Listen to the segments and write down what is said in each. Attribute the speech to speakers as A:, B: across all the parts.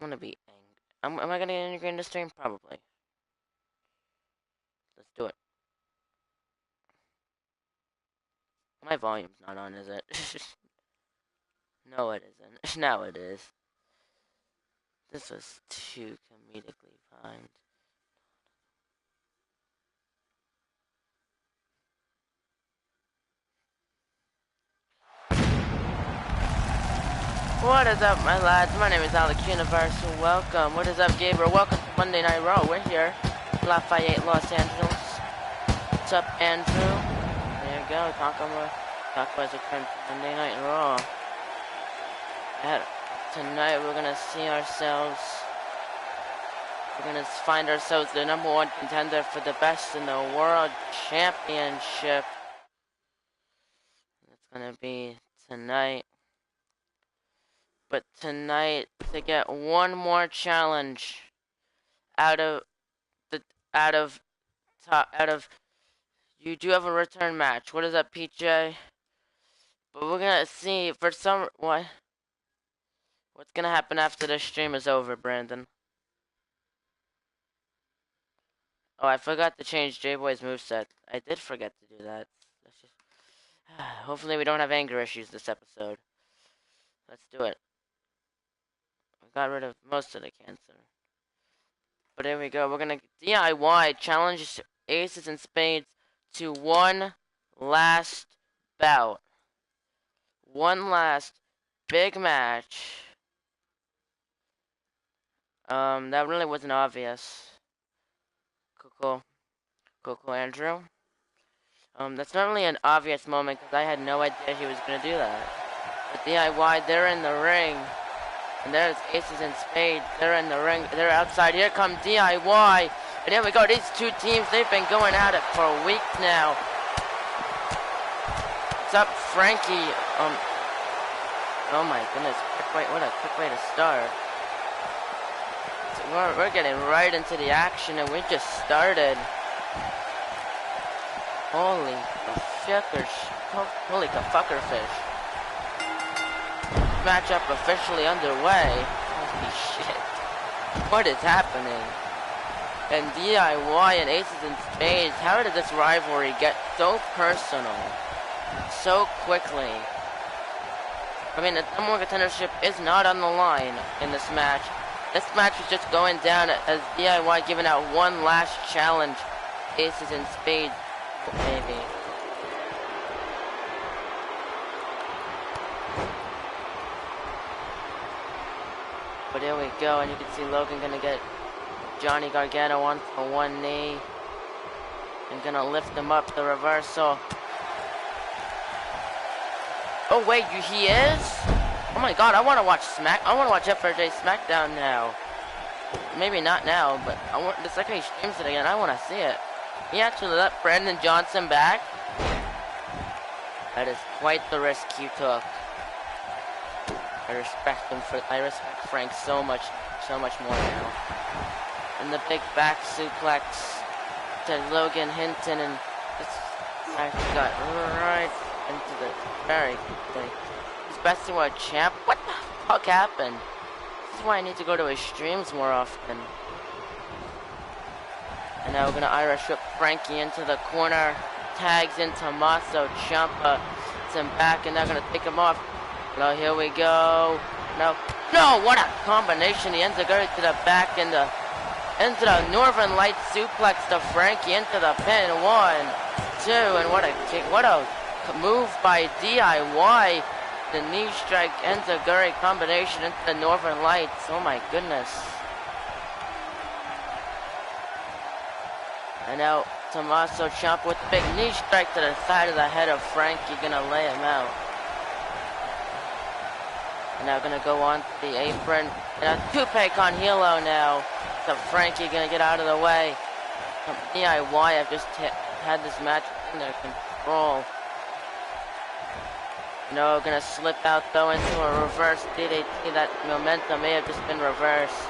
A: gonna be angry. Am I gonna get angry in this stream? Probably. Let's do it. My volume's not on, is it? No, it isn't. Now it is. This was too comedically timed. What is up, my lads? My name is Alex Universal. Welcome. What is up, Gabriel? Welcome to Monday Night Raw. We're here, Lafayette, Los Angeles. What's up, Andrew? There you go. Talk about return to Monday Night Raw. Tonight we're gonna see ourselves. We're gonna find ourselves the #1 contender for the Best in the World Championship. It's gonna be tonight. But tonight, to get one more challenge out of you do have a return match. What is that, PJ? But we're gonna see for some what's gonna happen after the stream is over, Brandon. Oh, I forgot to change J-Boy's moveset. I did forget to do that. Hopefully we don't have anger issues this episode. Let's do it. Got rid of most of the cancer. But here we go. We're gonna DIY challenge aces and spades to one last bout. One last big match. That really wasn't obvious. Cool, Andrew. That's not really an obvious moment because I had no idea he was gonna do that. But DIY, they're in the ring. And there's aces and spades. They're in the ring. They're outside. Here come DIY. And here we go. These two teams, they've been going at it for a week now. What's up, Frankie? Oh my goodness. What a quick way to start. So we're getting right into the action, and we just started. Holy fuckerfish. Matchup officially underway. Holy shit. What is happening? And DIY and aces and spades, how did this rivalry get so personal so quickly? I mean, the #1 contendership is not on the line in this match. This match is just going down as DIY giving out one last challenge. Aces and spades, maybe. But here we go, and you can see Logan gonna get Johnny Gargano onto one knee and gonna lift him up, the reversal. Oh wait, he is? Oh my god, I wanna watch FRJ SmackDown now. Maybe not now, but the second he streams it again, I wanna see it. He actually let Brandon Johnson back? That is quite the risk he took. I respect Frank so much more now. And the big back suplex to Logan Hinton, and this actually got right into the he's Best in World Champ. What the fuck happened? This is why I need to go to his streams more often. And now we're gonna Irish whip Frankie into the corner, tags in Tommaso Ciampa, it's him back, and they're gonna take him off. Now here we go. No, what a combination. He ends up going to the back into the Northern Lights suplex to Frankie into the pin. 1, 2, and what a kick. What a move by DIY. The knee strike ends a great combination into the Northern Lights. Oh my goodness. And now Tommaso Ciampa with the big knee strike to the side of the head of Frankie, gonna lay him out. And now gonna go on to the apron. And a tope con hilo now. So Frankie gonna get out of the way. DIY have just had this match under control. No, gonna slip out though into a reverse DDT. That momentum may have just been reversed.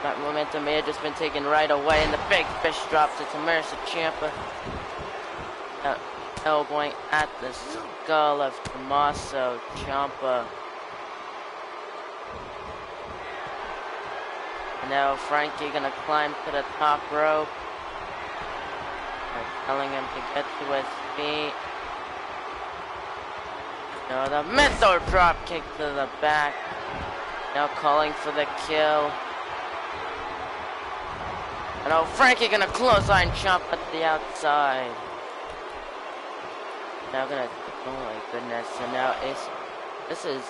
A: That momentum may have just been taken right away. And the big fish drop to Tommaso Ciampa. Now going at the skull of Tommaso Ciampa. And now Frankie gonna climb to the top rope. They're telling him to get to his feet. Now the missile drop kick to the back. Now calling for the kill. And now Frankie gonna clothesline chomp at the outside. Now gonna, oh my goodness, and now this is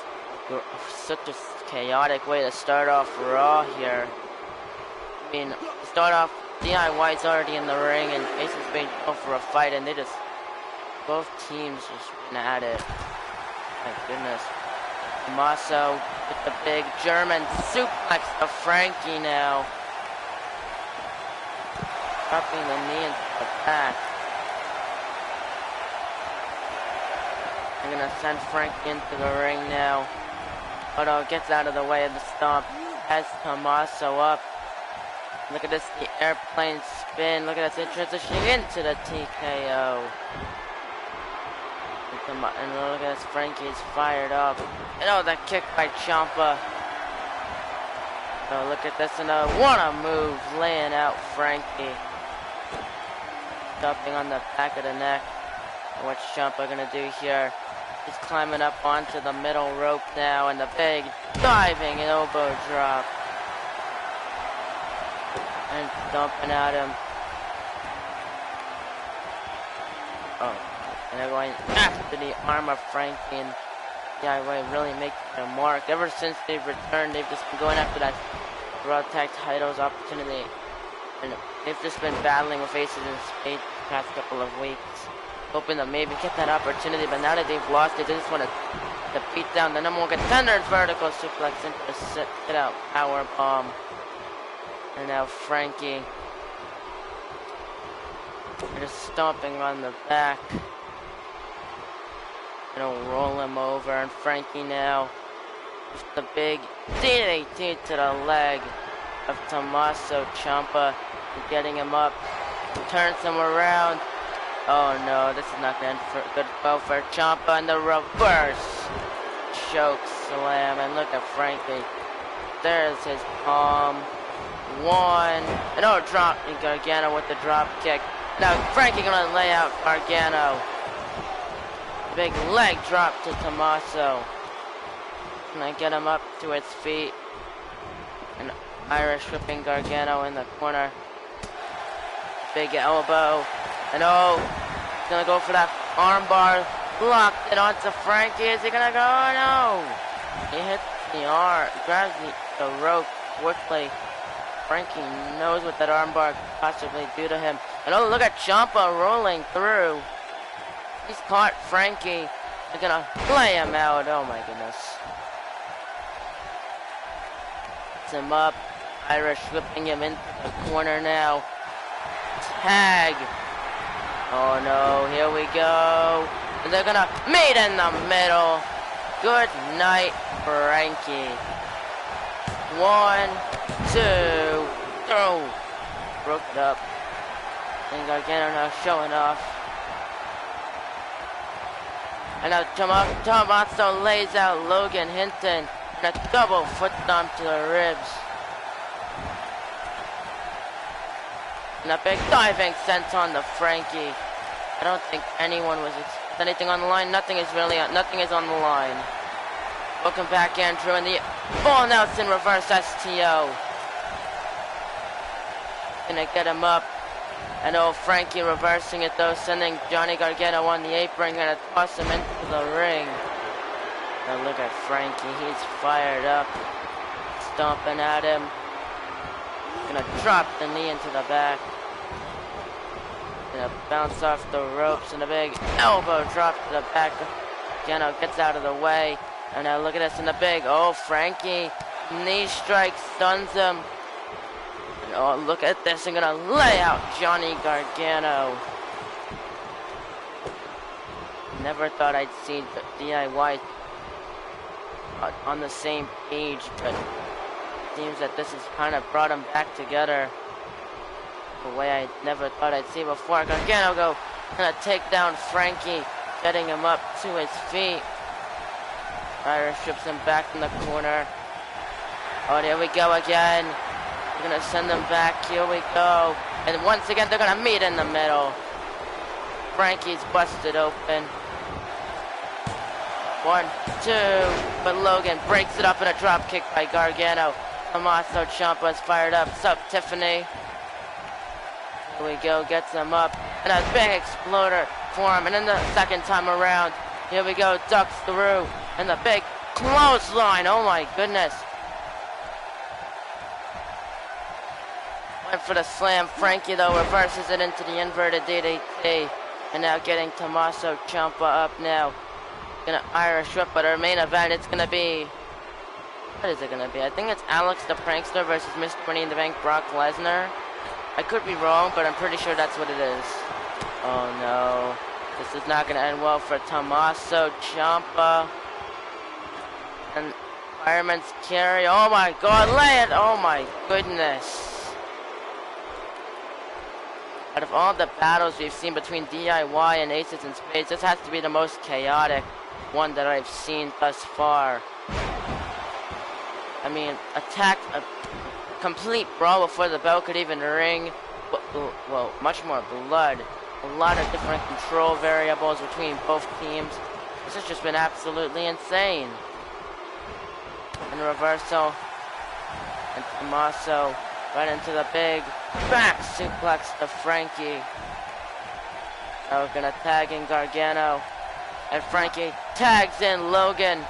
A: such a chaotic way to start off Raw here. I mean, start off, DIY's already in the ring and Ace is being called for a fight and both teams just went at it. My goodness. Tommaso with the big German suplex to Frankie now. Dropping the knee into the back. I'm gonna send Frankie into the ring now. Otto gets out of the way of the stomp. Has Tommaso up. Look at this, the airplane spin. Look at this, transitioning into the TKO. And look at this, Frankie is fired up. And oh, that kick by Ciampa. Oh, look at this, and what a move, laying out Frankie. Stopping on the back of the neck. And what's Ciampa gonna do here? He's climbing up onto the middle rope now, and the big diving elbow drop. And dumping at him. Oh, and they're going after the arm of Frankie, and DIY really making a mark. Ever since they've returned, they've just been going after that Raw Tag Titles opportunity. And they've just been battling with aces and spades the past couple of weeks, hoping to maybe get that opportunity, but now that they've lost it, they just want to beat down the number one contender. Vertical suplex into the sit out power bomb. And now Frankie, they're just stomping on the back. Gonna roll him over, and Frankie now with the big DDT to the leg of Tommaso Ciampa, getting him up, turns him around. Oh no, this is not going to good go for Ciampa, and the reverse choke slam. And look at Frankie. There's his palm. One. And oh, drop. And Gargano with the drop kick. Now Frankie gonna lay out Gargano. Big leg drop to Tommaso. Gonna get him up to his feet. And Irish whipping Gargano in the corner. Big elbow. And oh, he's gonna go for that armbar. Locked it onto Frankie. Is he gonna go? Oh no! He hits the arm, grabs the rope quickly. Frankie knows what that armbar could possibly do to him. And oh, look at Ciampa rolling through. He's caught Frankie. They're gonna play him out. Oh my goodness. Gets him up. Irish whipping him into the corner now. Tag. Oh no, here we go. And they're gonna meet in the middle. Good night, Frankie. 1, 2, throw. Broke it up. And Gargano now showing off. And now Tommaso lays out Logan Hinton. And a double foot stomp to the ribs. And a big diving senton to Frankie. I don't think anyone was anything on the line. Nothing is on the line. Welcome back, Andrew, and the full Nelson reverse STO. Gonna get him up. And oh, Frankie reversing it though, sending Johnny Gargano on the apron, gonna toss him into the ring. Now look at Frankie, he's fired up. Stomping at him. Gonna drop the knee into the back. Gonna bounce off the ropes, and a big elbow drop to the back. Gargano gets out of the way. And now look at this in the big, oh, Frankie, knee strike, stuns him. And oh, look at this, I'm gonna lay out Johnny Gargano. Never thought I'd see DIY on the same page, but it seems that this has kind of brought them back together the way I never thought I'd see before. Gargano gonna take down Frankie, getting him up to his feet. Irish strips him back in the corner. Oh, there we go again. They're gonna send them back. Here we go. And once again, they're gonna meet in the middle. Frankie's busted open. 1, 2, but Logan breaks it up in a drop kick by Gargano. Tommaso Ciampa's fired up. What's up, Tiffany? Here we go, gets him up. And a big exploder for him. And then the second time around, here we go, ducks through. And the big clothesline. Oh my goodness. Went for the slam. Frankie, though, reverses it into the inverted DDT. And now getting Tommaso Ciampa up now. Gonna Irish whip, but our main event, it's gonna be... What is it gonna be? I think it's Alex the Prankster versus Mr. Money in the Bank Brock Lesnar. I could be wrong, but I'm pretty sure that's what it is. Oh no. This is not gonna end well for Tommaso Ciampa. And Fireman's Carry. Oh my god, lay it! Oh my goodness. Out of all the battles we've seen between DIY and Aces and Spades, this has to be the most chaotic one that I've seen thus far. I mean, a complete brawl before the bell could even ring. Well, much more blood. A lot of different control variables between both teams. This has just been absolutely insane. And reversal. And Tommaso right into the big back suplex to Frankie. Now we're gonna tag in Gargano. And Frankie tags in Logan.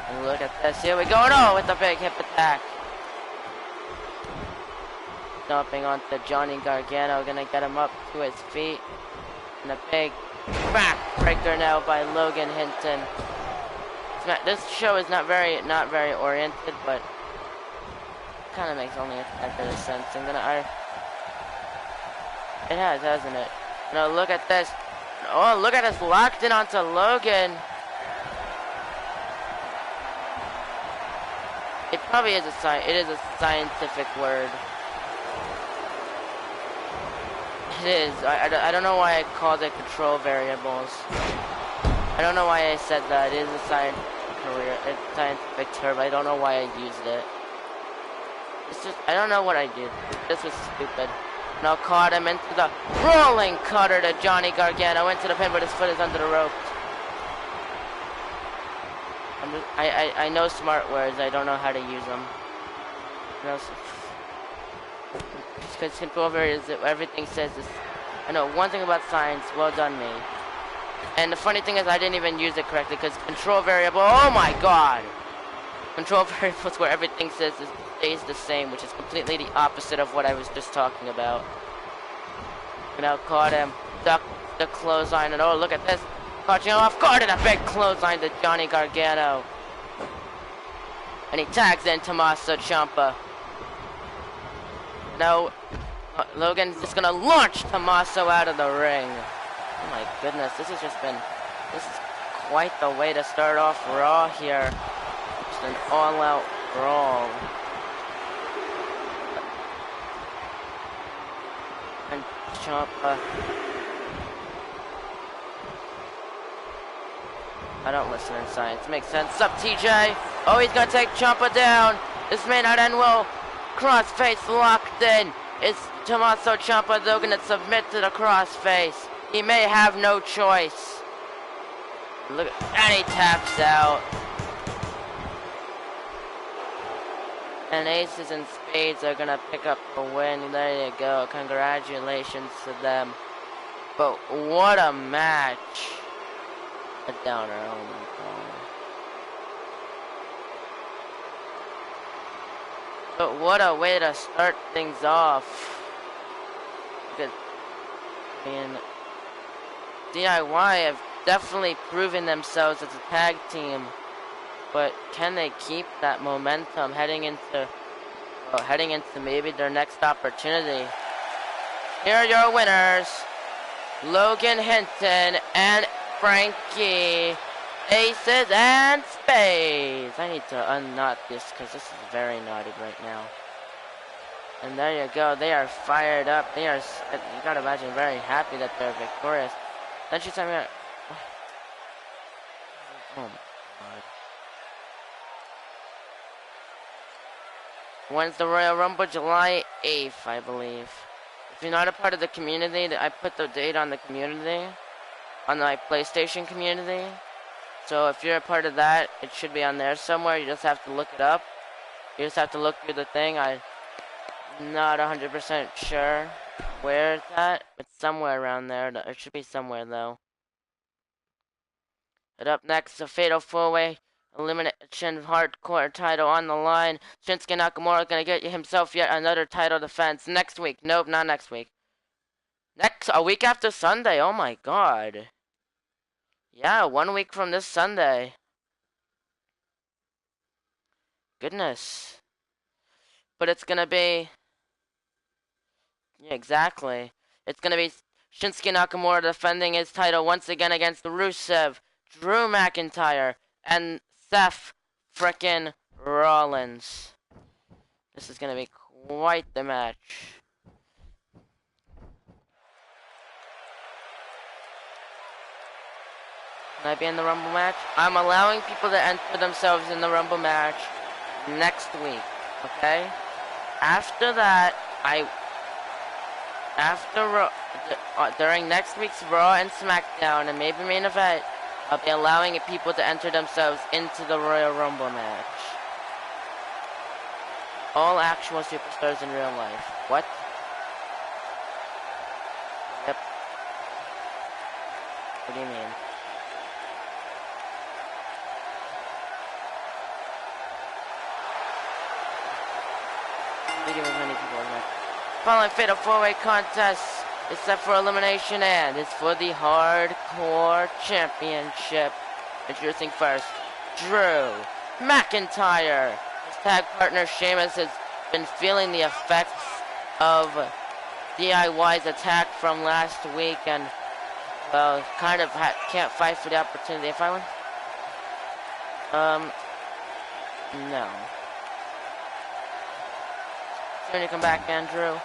A: And look at this. Here we go. No, with the big hip attack. Dumping onto Johnny Gargano. Gonna get him up to his feet. And a big back breaker now by Logan Hinton. This show is not very oriented, but kind of makes only a bit of sense. I'm gonna it has, hasn't it? Now look at this. Oh, look at us locked in onto Logan. It probably is it is a scientific word. It is. I don't know why I called it control variables. I don't know why I said that. It is a scientific term. I don't know why I used it. It's just, I don't know what I did. This was stupid. Now caught him into the rolling cutter to Johnny Gargano into the pin, but his foot is under the rope. I know smart words. I don't know how to use them. Because control variables, everything says this. I know one thing about science. Well done, me. And the funny thing is, I didn't even use it correctly because control variable. Oh my god! Control variables where everything stays the same, which is completely the opposite of what I was just talking about. Now caught him, ducked the clothesline, and oh, look at this. Catching him off guard, and a big clothesline to Johnny Gargano. And he tags in Tommaso Ciampa. Now, Logan's just gonna launch Tommaso out of the ring. Oh my goodness, this is quite the way to start off Raw here. Just an all-out brawl. And Ciampa. I don't listen in science. Makes sense. What's up, TJ? Oh, he's gonna take Ciampa down. This may not end well. Crossface locked in. Is Tommaso Ciampa though gonna submit to the crossface? He may have no choice. Look, and he taps out. And Aces and Spades are gonna pick up the win. There you go. Congratulations to them. But what a match. A downer. Oh my god. But what a way to start things off. Because, I mean, DIY have definitely proven themselves as a tag team, but can they keep that momentum heading into maybe their next opportunity? Here are your winners, Logan Hinton and Frankie, Aces and Spades. I need to unknot this because this is very knotted right now. And there you go. They are fired up. They are, you gotta imagine, very happy that they're victorious. Then she told me, oh my god. When's the Royal Rumble? July 8th, I believe. If you're not a part of the community, I put the date on the community, on my PlayStation community. So if you're a part of that, it should be on there somewhere. You just have to look it up. You just have to look through the thing. I'm not 100% sure where it's at. It's somewhere around there. It should be somewhere, though. And up next, the Fatal 4-Way Elimination Hardcore title on the line. Shinsuke Nakamura gonna get himself yet another title defense next week. Nope, not next week. A week after Sunday. Oh my god. Yeah, 1 week from this Sunday. Goodness. But it's gonna be... Yeah, exactly. It's gonna be Shinsuke Nakamura defending his title once again against Rusev, Drew McIntyre, and Seth frickin' Rollins. This is gonna be quite the match. Can I be in the Rumble match? I'm allowing people to enter themselves in the Rumble match next week, okay? After that, during next week's Raw and SmackDown and maybe main event, I'll be allowing people to enter themselves into the Royal Rumble match. All actual superstars in real life. What? Yep. What do you mean? Following Fatal 4-Way contest is set for elimination and is for the Hardcore Championship. Introducing first, Drew McIntyre. His tag partner Sheamus has been feeling the effects of DIY's attack from last week and, well, kind of can't fight for the opportunity. If I win? No. Soon you come back, Andrew.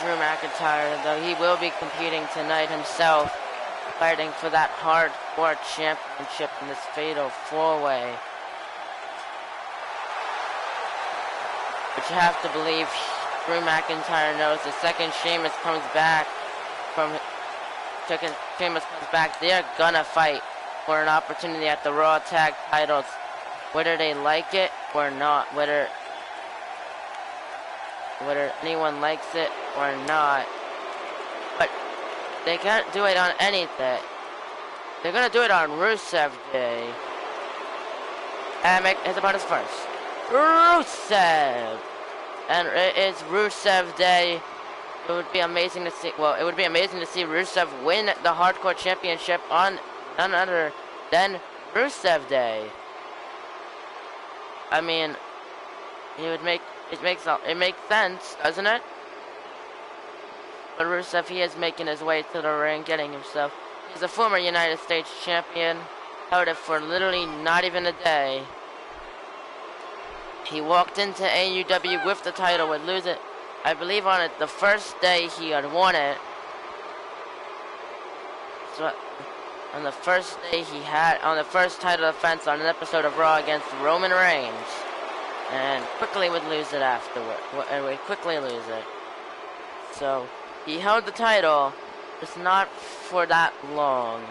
A: Drew McIntyre, though he will be competing tonight himself, fighting for that Hardcore Championship in this Fatal 4-Way. But you have to believe Drew McIntyre knows the second Sheamus comes back, they're gonna fight for an opportunity at the Raw Tag titles, whether they like it or not, whether anyone likes it or not. But they can't do it on anything. They're gonna do it on Rusev Day. And make his opponents first. Rusev! And it is Rusev Day. It would be amazing to see, well, it would be amazing to see Rusev win the Hardcore Championship on none other than Rusev Day. I mean, it makes sense, doesn't it? But Rusev, he is making his way to the ring, getting himself. He's a former United States champion, held it for literally not even a day. He walked into AEW with the title, would lose it, I believe, on it the first day he had won it. So, on the first day he had, on the first title defense on an episode of Raw against Roman Reigns. And quickly would lose it afterward. Would quickly lose it. So, he held the title, just not for that long.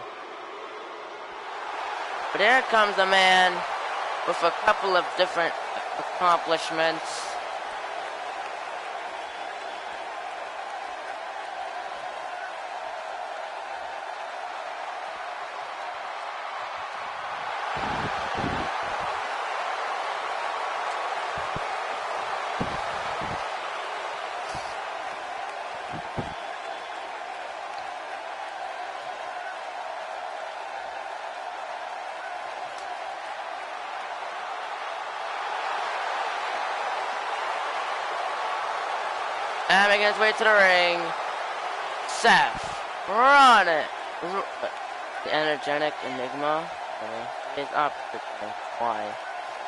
A: But here comes a man with a couple of different accomplishments. And making his way to the ring, Seth Rollins. The energetic enigma. His opposite thing. Why?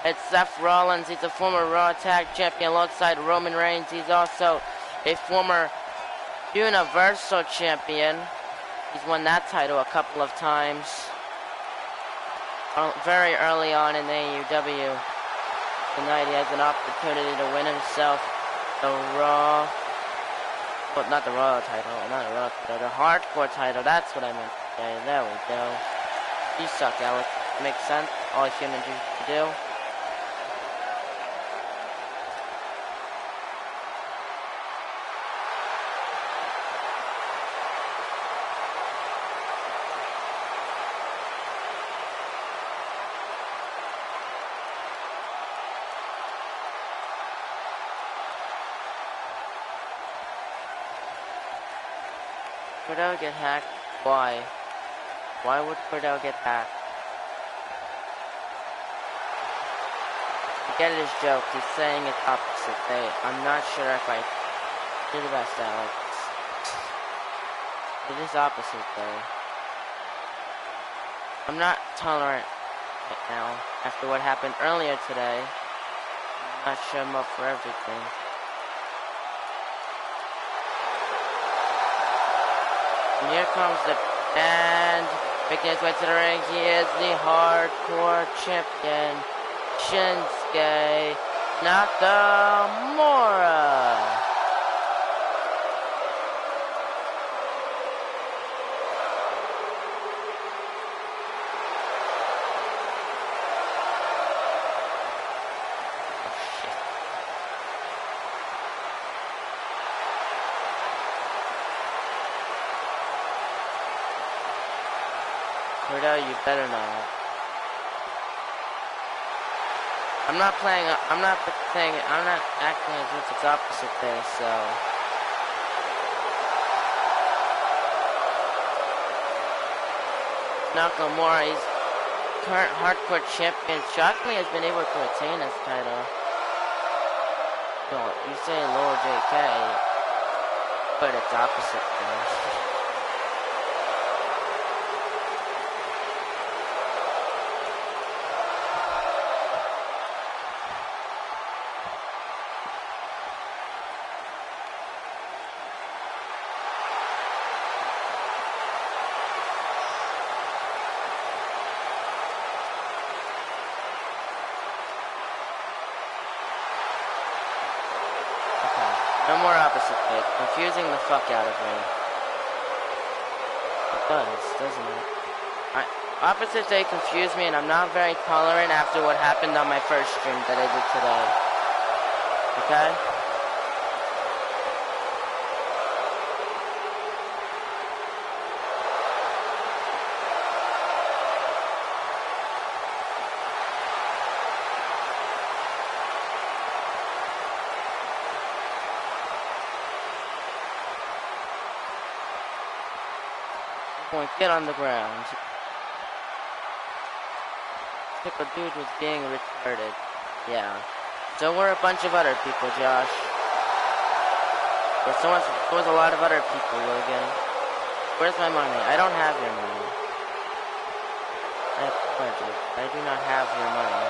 A: It's Seth Rollins. He's a former Raw Tag Champion alongside Roman Reigns. He's also a former Universal Champion. He's won that title a couple of times. Very early on in AEW. tonight he has an opportunity to win himself the Raw, well, not the Raw title, not the Raw title, the Hardcore title. That's what I meant to say. There we go. You suck, Alex. Makes sense. All humans usually do. Cordell get hacked? Why? Why would Cordell get hacked? I get his joke. He's saying it's opposite day. I'm not sure if I do the best, Alex. It is opposite day. I'm not tolerant right now. After what happened earlier today, I'm not sure I'm up for everything. And here comes the band, making his way to the ring. He is the Hardcore Champion, Shinsuke Nakamura. Cordell, you better not. I'm not acting as if it's opposite day, so. Nakamura, he's current Hardcore Champion, shockingly has been able to attain his title. No, you say Lil JK, but it's opposite day. No more opposite day. Confusing the fuck out of me. It does, doesn't it? Opposite day confused me, and I'm not very tolerant after what happened on my first stream that I did today. Okay? Get on the ground. Pickle dude was being retarded. Yeah. So were a bunch of other people, Josh. There was a lot of other people, Logan. Where's my money? I don't have your money. I apologize. I do not have your money.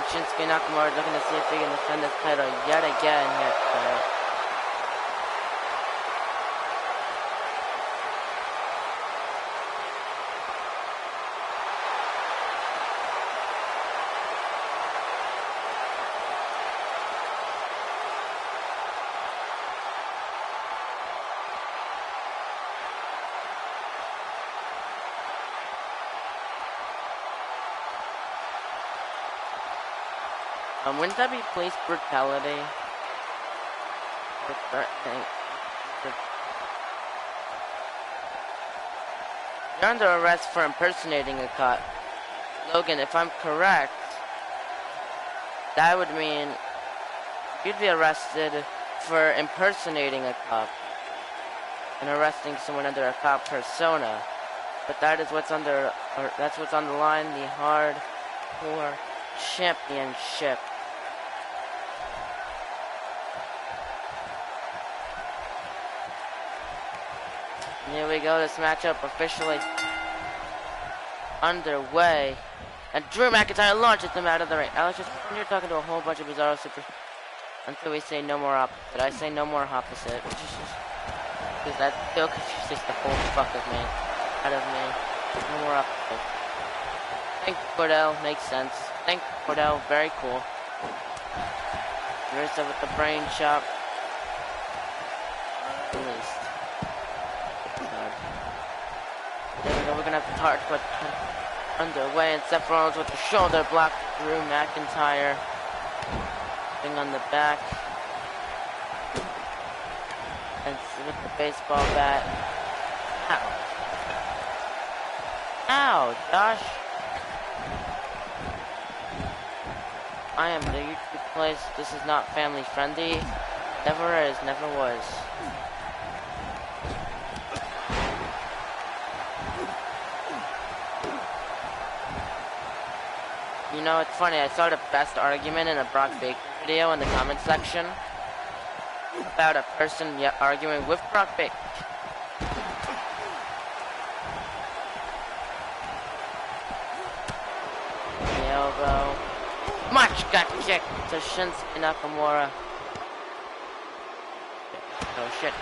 A: Shinsuke Nakamura looking to see if he can defend his title yet again here today. Wouldn't that be police brutality? Or threatening? You're under arrest for impersonating a cop. Logan, if I'm correct, that would mean you'd be arrested for impersonating a cop and arresting someone under a cop persona. But that is what's under, or that's what's on the line, the Hardcore Championship. And here we go, this matchup officially underway. And Drew McIntyre launches them out of the ring. Alex, just you're talking to a whole bunch of Bizarro Super until we say no more opposite. I say no more opposite, which is just because that still confuses the whole fuck of me. Out of me. No more up. Thank Cordell, makes sense. Thank Cordell, very cool. Rusev with the brain chop. Released. There we go, we're gonna have to start with underway, and Seth Rollins with the shoulder block to Drew McIntyre. Thing on the back. And with the baseball bat. Ow. Ow, Josh. I am the YouTube place. This is not family friendly. Never is, never was. You know, it's funny, I saw the best argument in a Brock Baker video in the comment section about a person arguing with Brock Baker. The elbow. Much got kicked to Shinsuke Nakamura. Oh shit.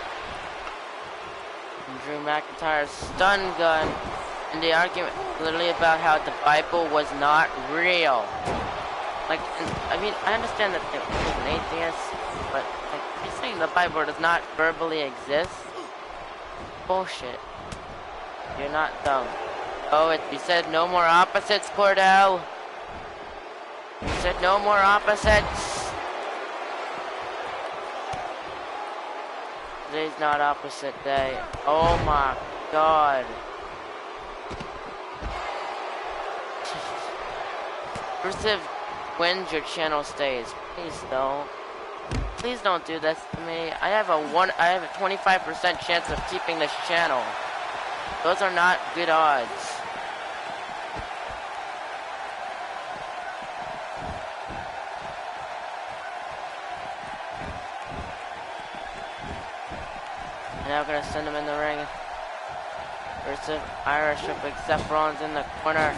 A: And Drew McIntyre's stun gun. And the argument literally about how the Bible was not real. Like, I mean, I understand that he was an atheist, but like, he's saying the Bible does not verbally exist. Bullshit. You're not dumb. Oh, you said no more opposites, Cordell. You said no more opposites. Today's not opposite day. Oh my god. Rusev wins, your channel stays. Please don't. Please don't do this to me. I have a 25% chance of keeping this channel. Those are not good odds. And now we're gonna send him in the ring. Rusev, Irish whip, Seth Rollins in the corner.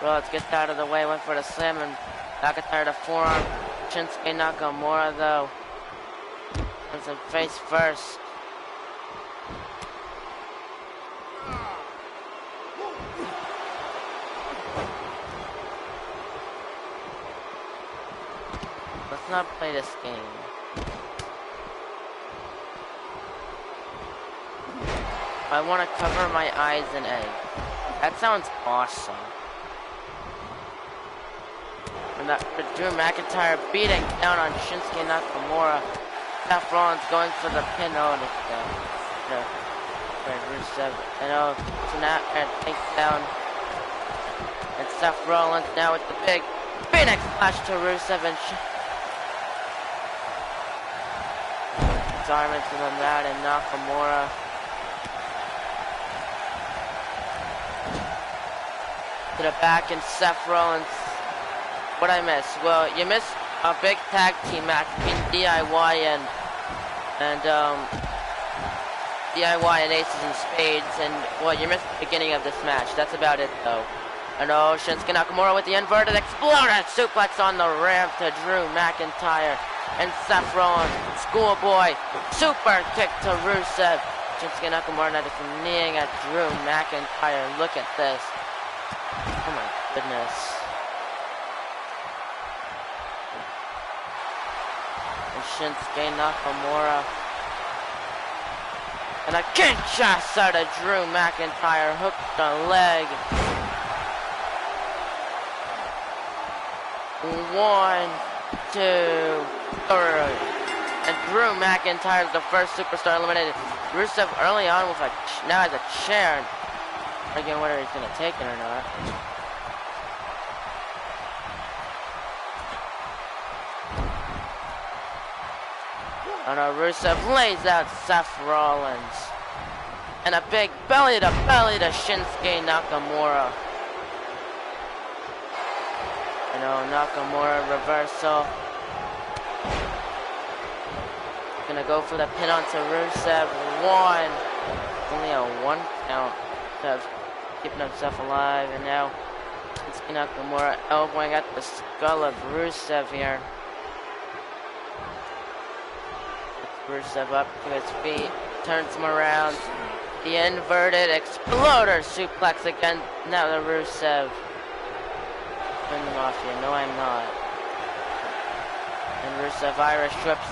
A: Rollins gets out of the way, went for the slam, and McIntyre the forearm. Shinsuke Nakamura, though, comes in face first. Let's not play this game. I want to cover my eyes in egg. That sounds awesome. And that Drew McIntyre beating down on Shinsuke Nakamura. Seth Rollins going for the pin. Oh, no. Rusev. And oh, so now takedown. And Seth Rollins now with the big Phoenix Splash to Rusev and his arm into the mat, and Nakamura. To the back, and Seth Rollins. What I miss? Well, you missed a big tag team match between DIY and DIY and Aces and Spades, and well, you missed the beginning of this match. That's about it, though. And oh, Shinsuke Nakamura with the inverted exploder suplex on the ramp to Drew McIntyre, and Seth Rollins, schoolboy super kick to Rusev. Shinsuke Nakamura now just kneeing at Drew McIntyre. Look at this. Oh my goodness. And Shinsuke Nakamura. And a Kinshasa to Drew McIntyre. Hooked the leg. 1, 2, 3. And Drew McIntyre is the first superstar eliminated. Rusev early on with now has a chair. Again, whether he's gonna take it or not. Oh no, Rusev lays out Seth Rollins. And a big belly to Shinsuke Nakamura. You know, Nakamura reversal. Gonna go for the pin onto Rusev. 1. Only a 1 count. Keeping himself alive, and now Shinsuke Nakamura elbowing at the skull of Rusev here. Rusev up to his feet. turns him around. The inverted exploder suplex again. Now the Rusev. I'm the Mafia. No, I'm not. And Rusev Irish whips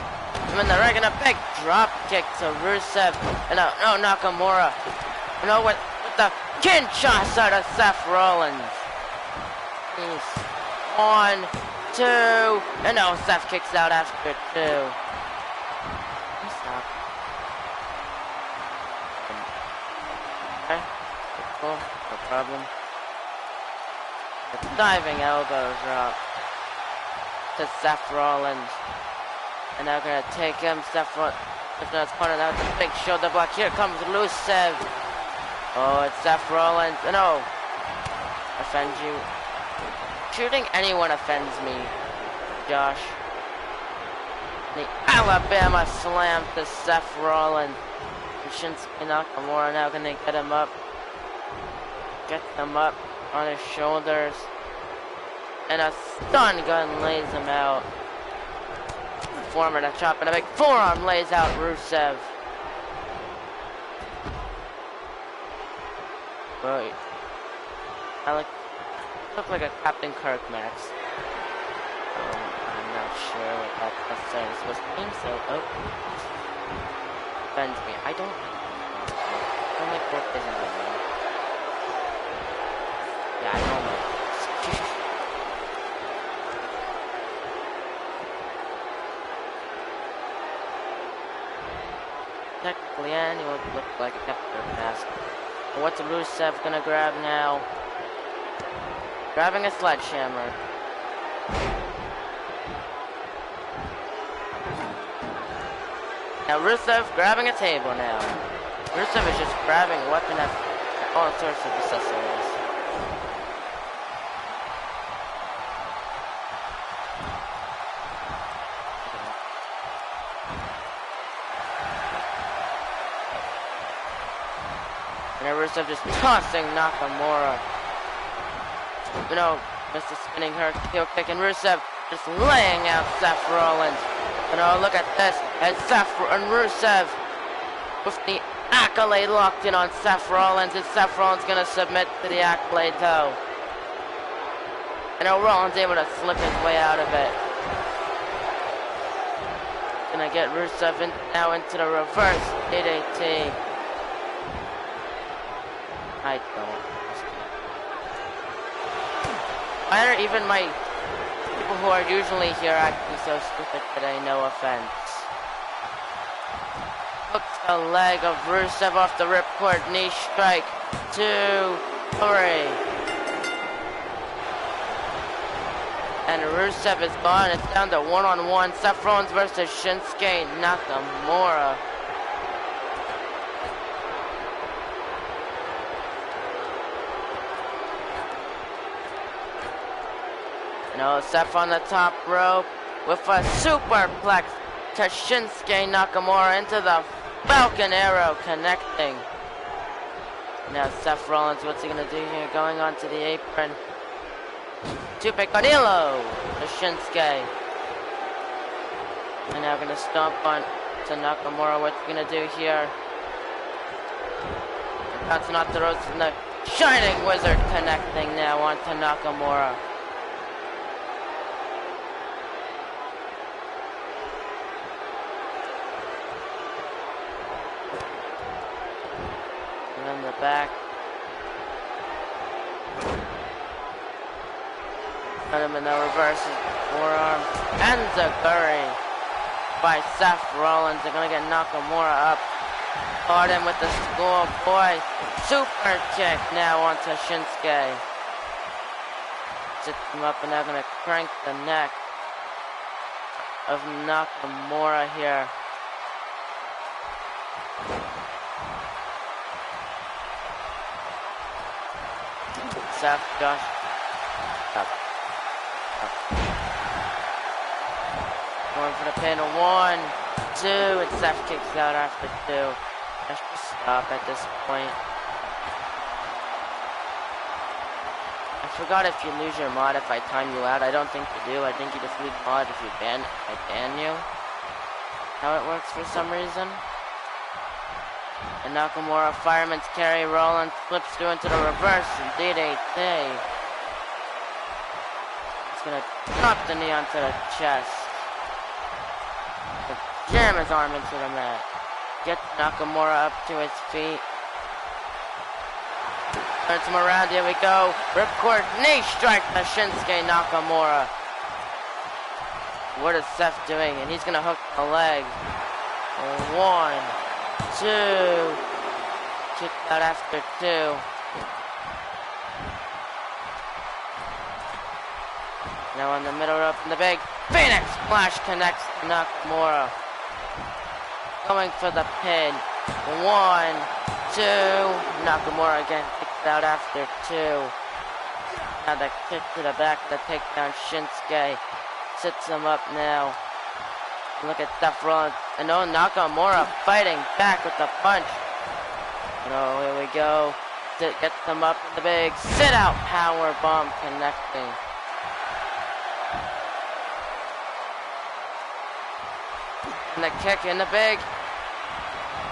A: him in the ring, and a big drop kick to Rusev. And no, Nakamura. No, with the Kinshasa to Seth Rollins. He's 1, 2, and no, Seth kicks out after 2. Stop. Okay, cool, no problem. The diving elbow drop to Seth Rollins. And now gonna take him, Seth Rollins. If that's part of that, the big shoulder block. Here comes Rusev. Oh, it's Seth Rollins. No. Offend you. Shooting anyone offends me, Josh. The Alabama slam to Seth Rollins. And Shinsuke Nakamura now gonna get him up. Get them up on his shoulders. And a stun gun lays him out. Former to chop, and a big forearm lays out Rusev. Wait. Look like a Captain Kirk match. I'm not sure what that necessarily is supposed to mean, so offends me. I don't like birthdays in my name. Yeah, I don't like this. Technically, anyone would look like a Captain mask. But what's Rusev gonna grab now? Grabbing a sledgehammer. Now Rusev grabbing a table now. Rusev is just grabbing a weapon at all sorts of accessories. And Rusev just tossing Nakamura. You know, Mr. Spinning her heel kick, and Rusev just laying out Seth Rollins. And oh, look at this. And Seth and Rusev with the accolade locked in on Seth Rollins. And Seth Rollins gonna submit to the accolade though. And now Rollins able to slip his way out of it. Gonna get Rusev now into the reverse DDT. I don't. Why are even my people who are usually here acting so stupid today? No offense. Hooks the leg of Rusev off the ripcord knee strike. 2, 3. And Rusev is gone. It's down to 1-on-1. Seth Rollins versus Shinsuke Nakamura. No, Seth on the top rope with a superplex to Shinsuke Nakamura into the Falcon Arrow connecting. Now Seth Rollins, what's he gonna do here? Going onto the apron. Tupe Cardillo to Shinsuke. And now gonna stomp on to Nakamura. What's he gonna do here? That's not the ropes from the Shining Wizard connecting now onto Nakamura. Back. Put him in the reverse forearm. And Zaguri by Seth Rollins. They're gonna get Nakamura up. Caught him with the schoolboy super kick now onto Shinsuke. Sits him up, and they're gonna crank the neck of Nakamura here. Seth, Josh, up. Going for the pin. 1, 2, and Seth kicks out after 2. Josh, just stop at this point. I forgot if you lose your mod if I time you out. I don't think you do. I think you just lose mod if I ban you. How it works for some reason. And Nakamura fireman's carry. Rollins flips through into the reverse and DDT. He's gonna drop the knee onto the chest. Jam his arm into the mat. Gets Nakamura up to his feet. Turns him around, here we go. Ripcord knee strike to Shinsuke Nakamura. What is Seth doing? And he's gonna hook the leg. 1, 2. Kick out after 2. Now in the middle rope, and the big Phoenix Splash connects to Nakamura. Going for the pin. 1, 2. Nakamura again kicks out after 2. Now the kick to the back of the takedown. Shinsuke sits him up now. Look at Seth Rollins. And oh, Nakamura fighting back with the punch. And oh, here we go. Gets him up in the big sit-out power bomb connecting. And the kick in the big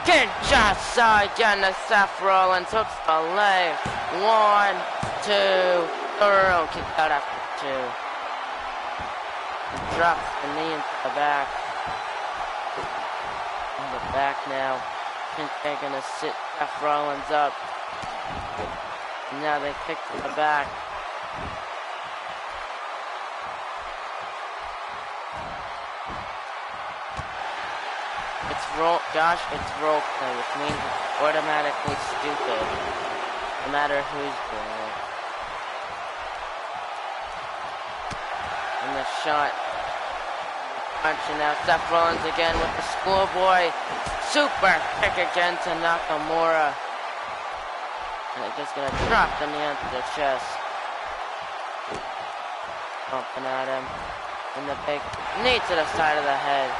A: Kinshasa again to Seth Rollins. Hooks the leg. 1, 2, 3. Kick out after 2. And drops the knee into the back. In the back now. Shinsuke gonna sit Seth Rollins up. And now they kick to the back. Josh, it's role play, which means it's automatically stupid, no matter who's doing it. And the shot, punching out Seth Rollins again with the schoolboy super kick again to Nakamura. And it's just gonna drop the knee onto the chest. Bumping at him. And the big knee to the side of the head.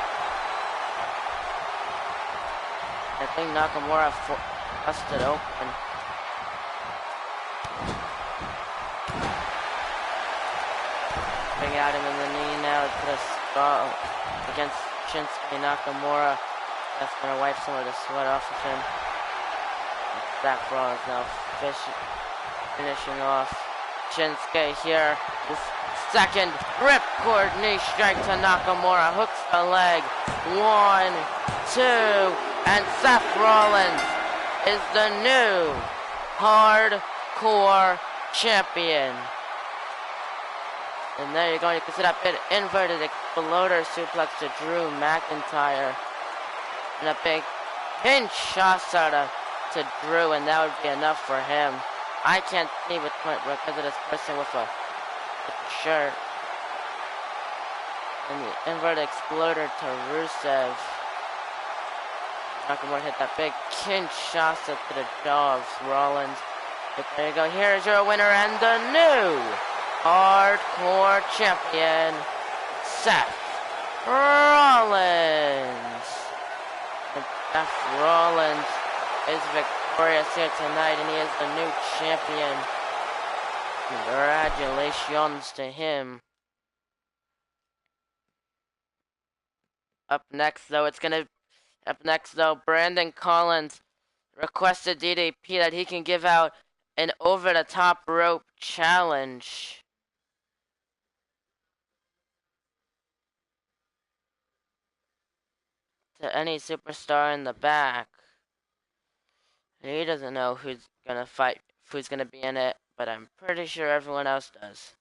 A: I think Nakamura busted open. Bring out him in the knee now to the skull against Shinsuke Nakamura. That's gonna wipe some of the sweat off of him. Seth Rollins now finishing off Shinsuke here. This second ripcord knee strike to Nakamura. Hooks the leg. 1, 2. And Seth Rollins is the new hardcore champion. And there you go. You can see that big inverted exploder suplex to Drew McIntyre. And a big Kinshasa to Drew, and that would be enough for him. I can't see with because of this person with a shirt. And the inverted exploder to Rusev. Nakamura hit that big Kinshasa to the jaw of Rollins. But there you go. Here's your winner and the new hardcore champion, Seth Rollins. And Seth Rollins is victorious here tonight, and he is the new champion. Congratulations to him. Up next, though, Brandon Collins requested DDP that he can give out an over-the-top rope challenge. To any superstar in the back. He doesn't know who's gonna fight, who's gonna be in it, but I'm pretty sure everyone else does.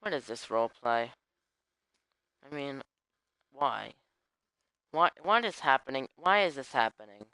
A: What is this role play? I mean, why? What is happening? Why is this happening?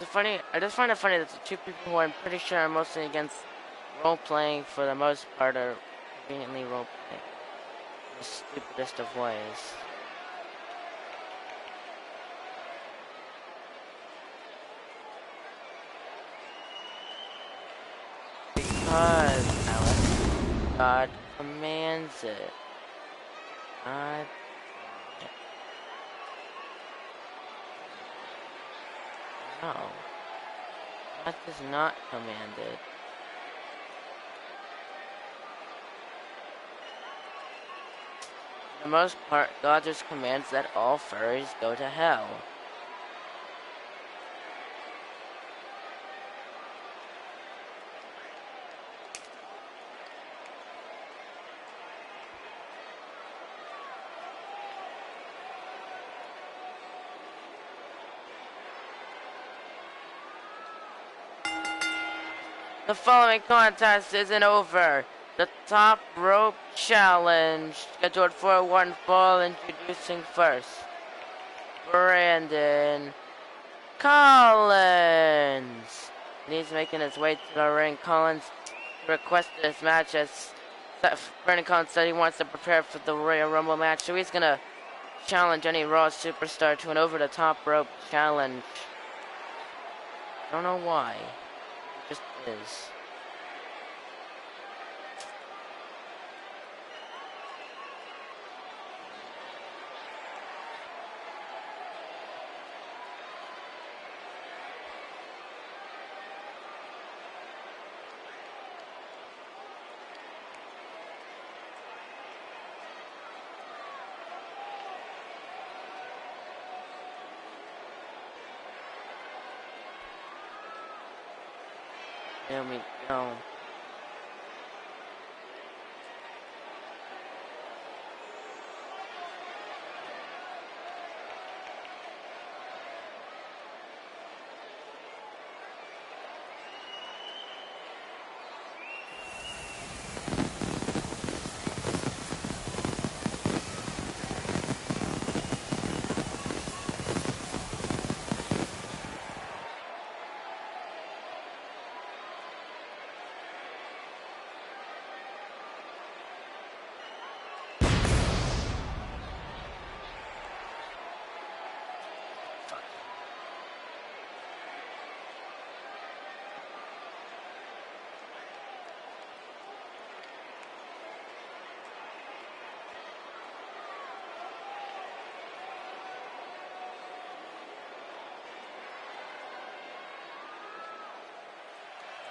A: funny. I just find it funny that the two people who I'm pretty sure are mostly against role playing for the most part are conveniently role playing. The stupidest of ways. Because Alex, God commands it. God. No. That is not commanded. For the most part, God just commands that all furries go to hell. The following contest isn't over. The top rope challenge scheduled for one fall. Introducing first, Brandon Collins. And he's making his way to the ring. Collins requested this match as Brandon Collins said he wants to prepare for the Royal Rumble match, so he's gonna challenge any Raw superstar to an over-the-top rope challenge. I don't know why. It just is. There we go.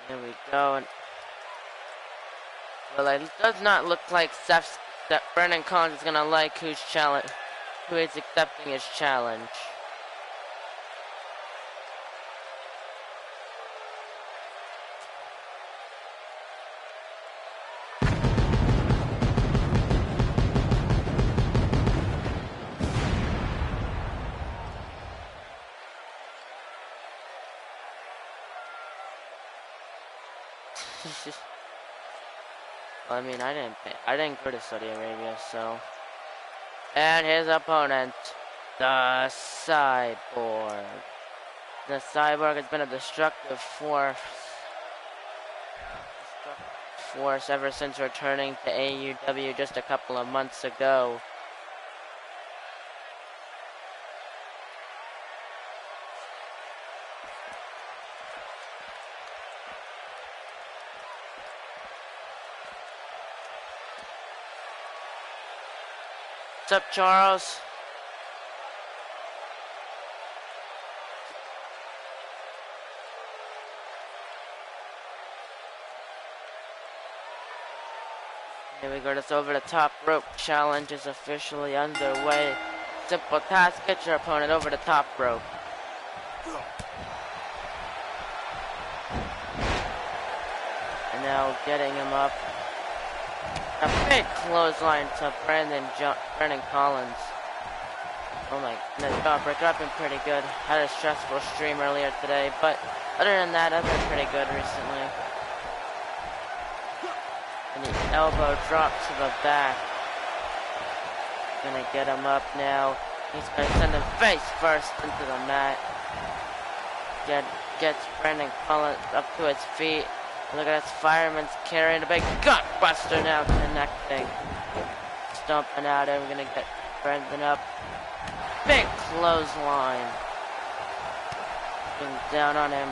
A: There we go. Well, it does not look like that Brandon Collins is gonna like who is accepting his challenge. Well, I mean, I didn't go to Saudi Arabia, so. And his opponent, the Cyborg. The Cyborg has been a destructive force ever since returning to AEW just a couple of months ago. What's up, Charles? Here we go, this over the top rope challenge is officially underway. Simple task, get your opponent over the top rope. And now getting him up. A big clothesline to Brandon Collins. Oh my goodness, jawbreaker. I've been pretty good. Had a stressful stream earlier today, but other than that, I've been pretty good recently. And the elbow drop to the back. Gonna get him up now. He's gonna send him face first into the mat. gets Brandon Collins up to his feet. Look at this fireman's carrying a big gut buster now, connecting. Stomping out and we're gonna get Brandon up. Big clothesline. Getting down on him.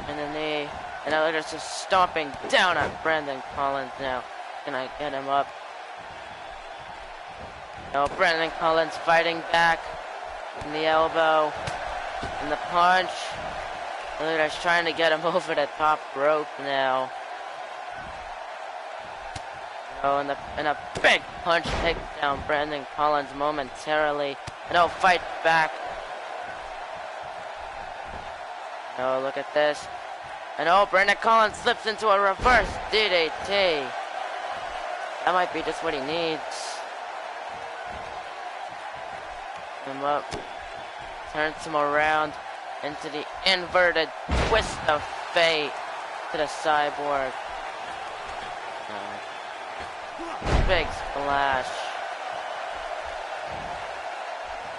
A: And the knee. And now they're just stomping down on Brandon Collins now. Can I get him up? No, Brandon Collins fighting back. In the elbow. And the punch. And they're just trying to get him over the top rope now. Oh, and a big punch takes down Brandon Collins momentarily. And he'll fight back. Oh, look at this. And oh, Brandon Collins slips into a reverse DDT. That might be just what he needs. Him up. Turns him around into the inverted twist of fate to the Cyborg. Big splash.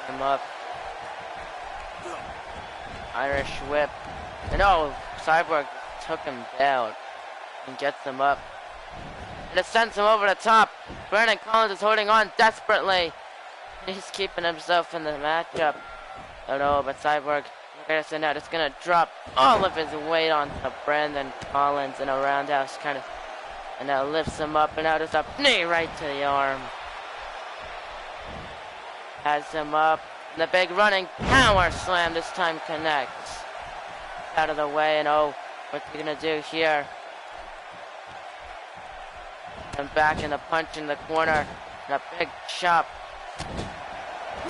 A: Him up. Irish whip. And oh, Cyborg took him down and gets him up. And it sends him over the top. Brandon Collins is holding on desperately. He's keeping himself in the matchup. Oh no, but Cyborg, look at this, now it's gonna drop all of his weight onto Brandon Collins in a roundhouse kind of. And now lifts him up, and now just a knee right to the arm. Has him up. And the big running power slam this time connects. Out of the way, and oh, what's he gonna do here? And back in the punch in the corner. And a big chop.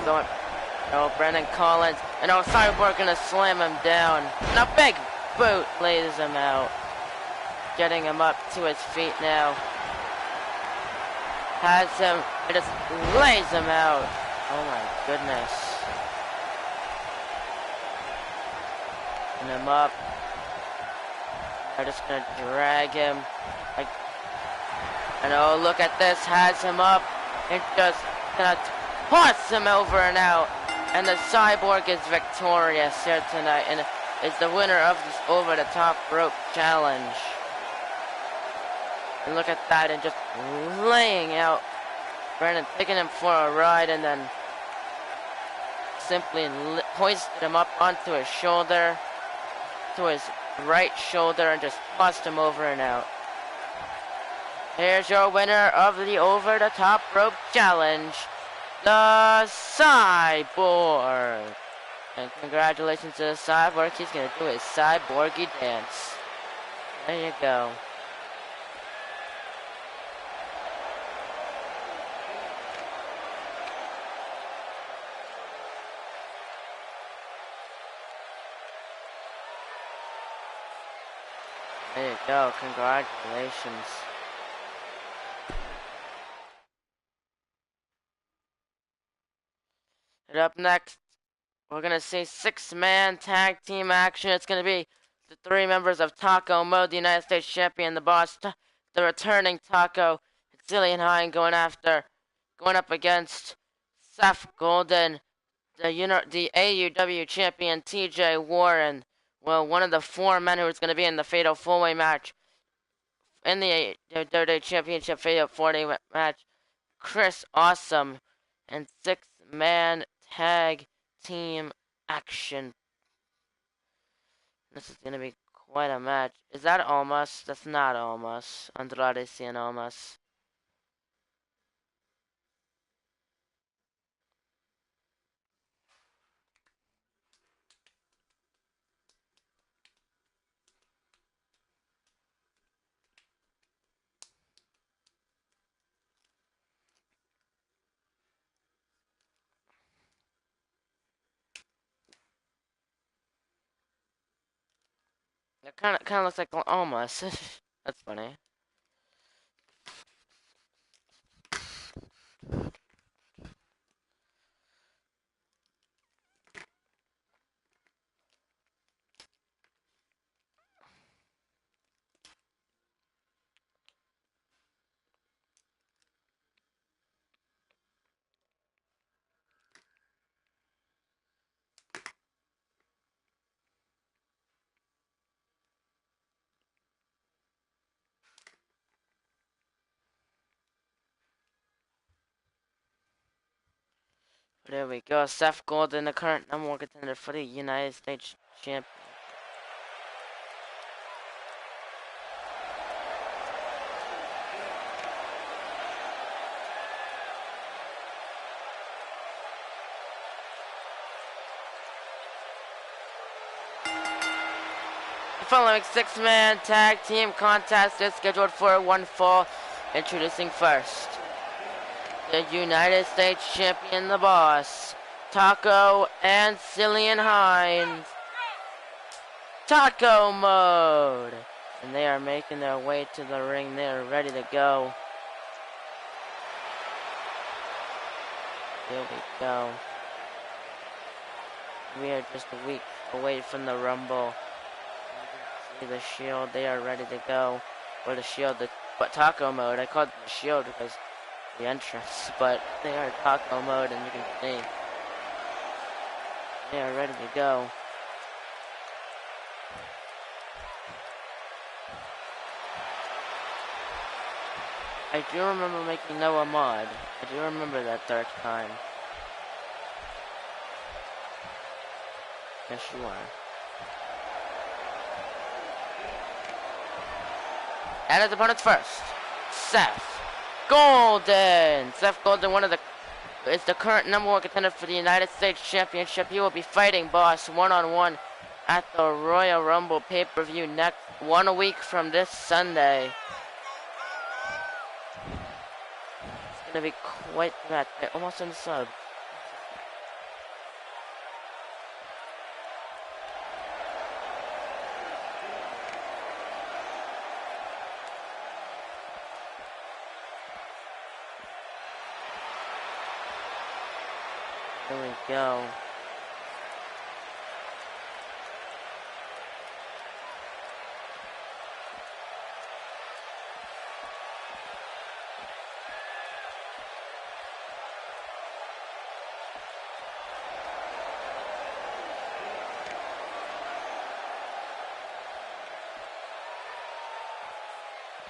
A: Going. Oh, Brandon Collins. And oh, Cyborg gonna slam him down. And a big boot lays him out. Getting him up to his feet now. Has him, and just lays him out. Oh my goodness. And him up. They're just gonna drag him. And oh, look at this. Has him up. And just gonna toss him over and out. And the Cyborg is victorious here tonight. And is the winner of this over the top rope challenge. And look at that, and just laying out Brandon, taking him for a ride, and then simply hoisted him up onto his shoulder, to his right shoulder, and just tossed him over and out. Here's your winner of the Over the Top Rope Challenge, the Cyborg. And congratulations to the Cyborg. He's going to do his Cyborgy dance. There you go. There you go, congratulations. And up next, we're going to see 6-man tag team action. It's going to be the 3 members of Taco Mode, the United States Champion, the Boss, the returning Taco, and Cillian Hine going up against Seth Golden, the AUW Champion, TJ Warren. Well, one of the 4 men who is going to be in the Fatal 4-Way match in the WWE Championship Fatal 4-Way match, Chris Awesome, and 6-man tag team action. This is going to be quite a match. Is that Almas? That's not Almas. Andrade Cien Almas. It kind of looks like Almas. That's funny. There we go. Seth Golden, the current number one contender for the United States champion. The following six-man tag team contest is scheduled for one fall. Introducing first, the United States champion, the Boss, Taco and Cillian Hines. Taco mode. And they are making their way to the ring. They are ready to go. Here we go. We are just a week away from the Rumble. You can see the Shield. They are ready to go. Or the Shield, but Taco mode. I called it the Shield because the entrance, but they are Taco mode, and you can see they are ready to go. I do remember making Noah mod. I do remember that dark time. Yes, you are. And his opponents first, Seth Golden. Seth Golden, is the current number one contender for the United States Championship. He will be fighting Boss one-on-one at the Royal Rumble pay-per-view next 1 week from this Sunday. It's gonna be quite the match. Almost in the sub. There we go.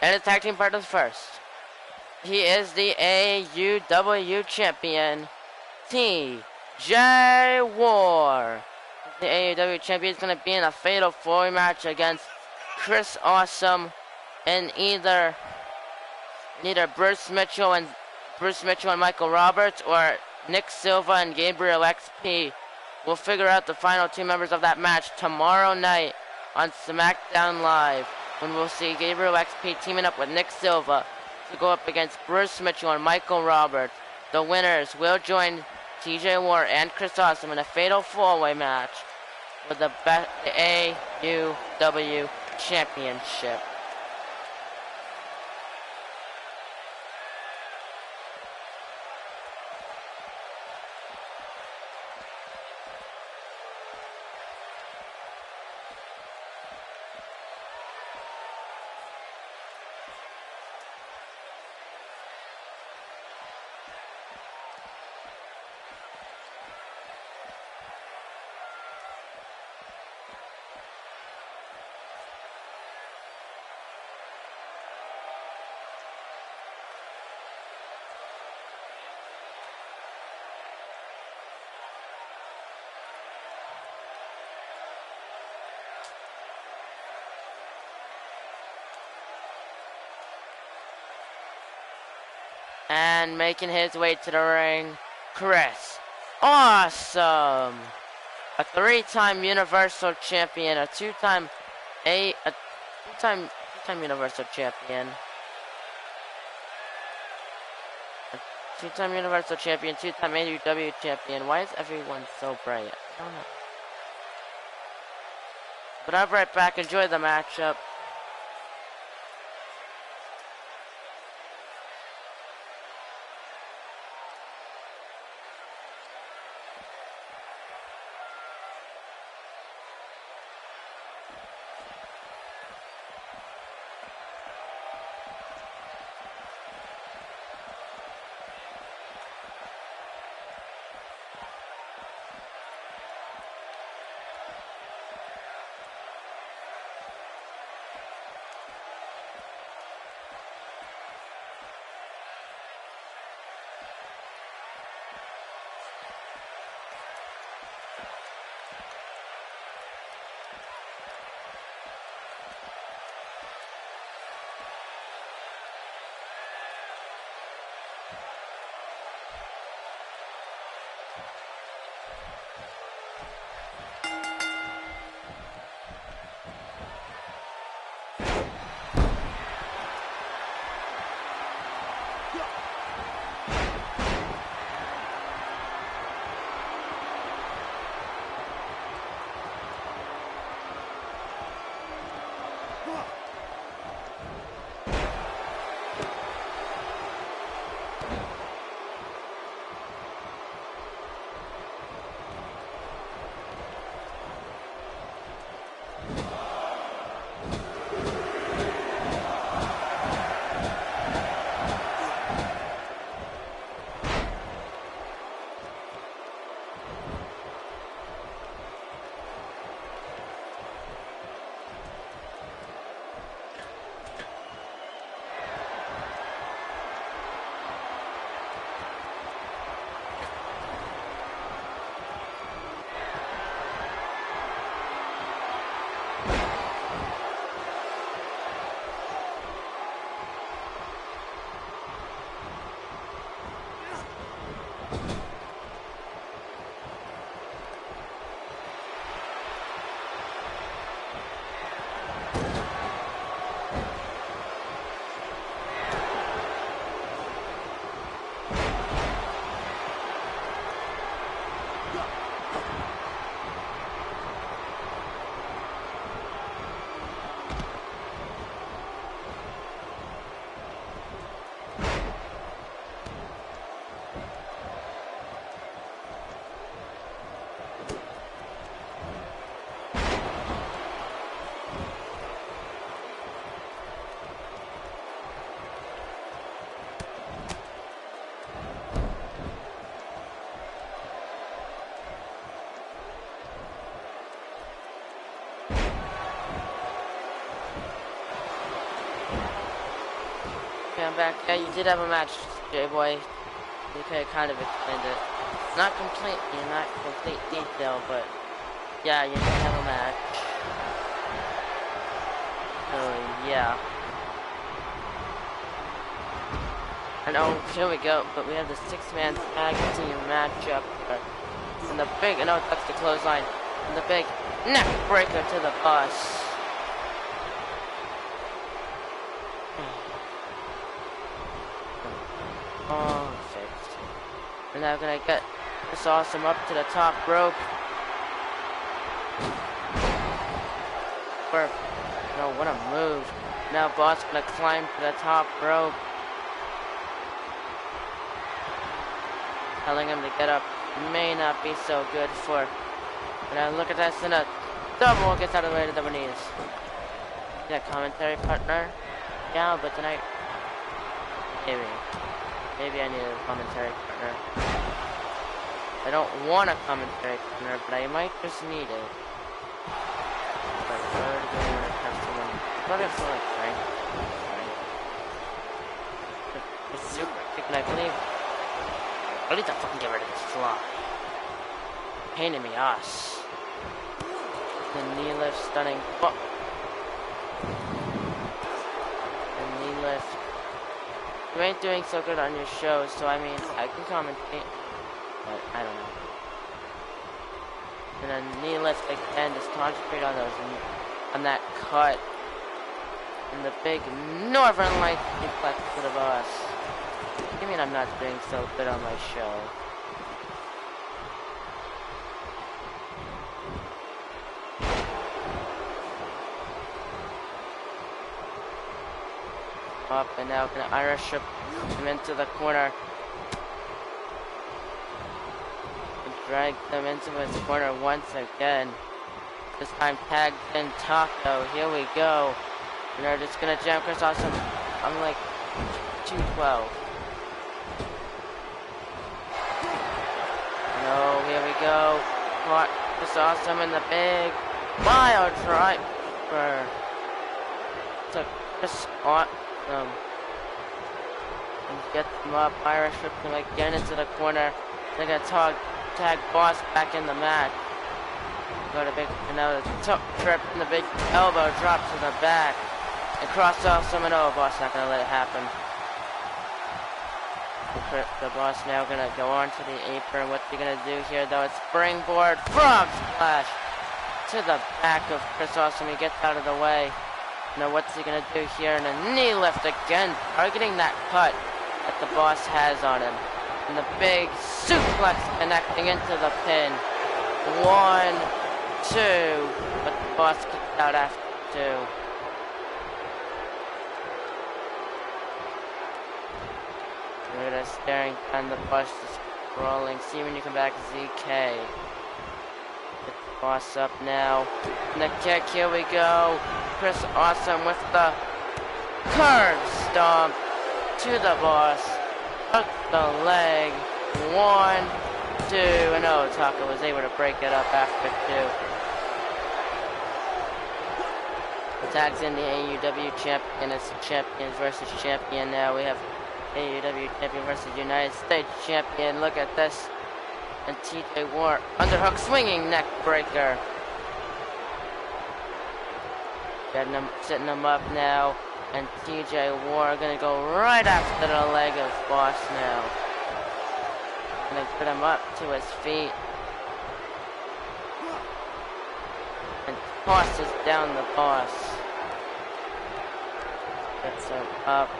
A: And his tag team partners first. He is the AUW champion, TJ War. The AEW champion is going to be in a fatal 4-way match against Chris Awesome and either Bruce Mitchell and Michael Roberts, or Nick Silva and Gabriel XP. We'll figure out the final two members of that match tomorrow night on SmackDown Live, when we'll see Gabriel XP teaming up with Nick Silva to go up against Bruce Mitchell and Michael Roberts. The winners will join TJ War and Chris Awesome in a fatal 4-way match for the AUW Championship. And making his way to the ring, Chris Awesome, a 3-time Universal Champion, a two-time Universal Champion, a 2-time Universal Champion, 2-time AEW Champion. Why is everyone so bright? I don't know. But I'll be right back. Enjoy the matchup. Okay, I'm back. Yeah, you did have a match, J-Boy. You could kind of explain it. Not complete detail, but yeah, you did have a match. So, yeah. And oh, here we go, but we have the 6-man tag team matchup. And the big, no, that's the clothesline. And the big neck breaker to the boss. Oh, fixed. We're now gonna get this awesome up to the top rope. No, what a move. Now boss gonna climb to the top rope. Telling him to get up may not be so good for. And now look at this, and a double gets out of the way to the knees. Yeah, commentary partner. Yeah, but tonight, maybe I need a commentary partner. I don't want a commentary partner, but I might just need it. But I already going to have someone. I thought I feel like Frank. It's super kick, and I need to fucking get rid of this fly. Pain in the ass. The knee lift, stunning. Oh. The knee lift. You ain't doing so good on your show, so I mean, I can commentate, but I don't know. And then knee lift again, just concentrate on those, on that cut. And the big Northern Light suplex to the boss. What do you mean I'm not doing so good on my show? Up and now gonna Irish whip him into the corner. And drag them into his corner once again. This time tagged in Taco. Here we go. And they're just gonna jam Chris Awesome. I'm like 212. No, here we go. Caught Chris Awesome in the big Bio Driver. Took Chris Awesome. And get them up. Irish whip them again into the corner. They're gonna tag Boss back in the mat. Go to big, and now the top trip and the big elbow drop to the back. And cross off someone. Oh, Boss not gonna let it happen. The Boss now gonna go onto the apron. What's he gonna do here though? It's springboard frog splash to the back of Chris Awesome. He gets out of the way. Now what's he gonna do here? And a knee lift again, targeting that cut that the Boss has on him. And the big suplex connecting into the pin. 1, 2, but the Boss kicked out after 2. Look at us staring down the Boss, just scrolling. See when you come back, ZK. Get the Boss up now. And the kick, here we go. Chris Awesome with the curb stomp to the Boss. Hook the leg. 1, 2, and oh, Taka was able to break it up after 2. Tags in the AEW champion. It's champions versus champion now. We have AEW champion versus United States champion. Look at this. And TJ War, underhook swinging neck breaker. Setting him up now. And TJ War gonna go right after the leg of Boss now. Gonna put him up to his feet. And tosses down the Boss. Gets him up.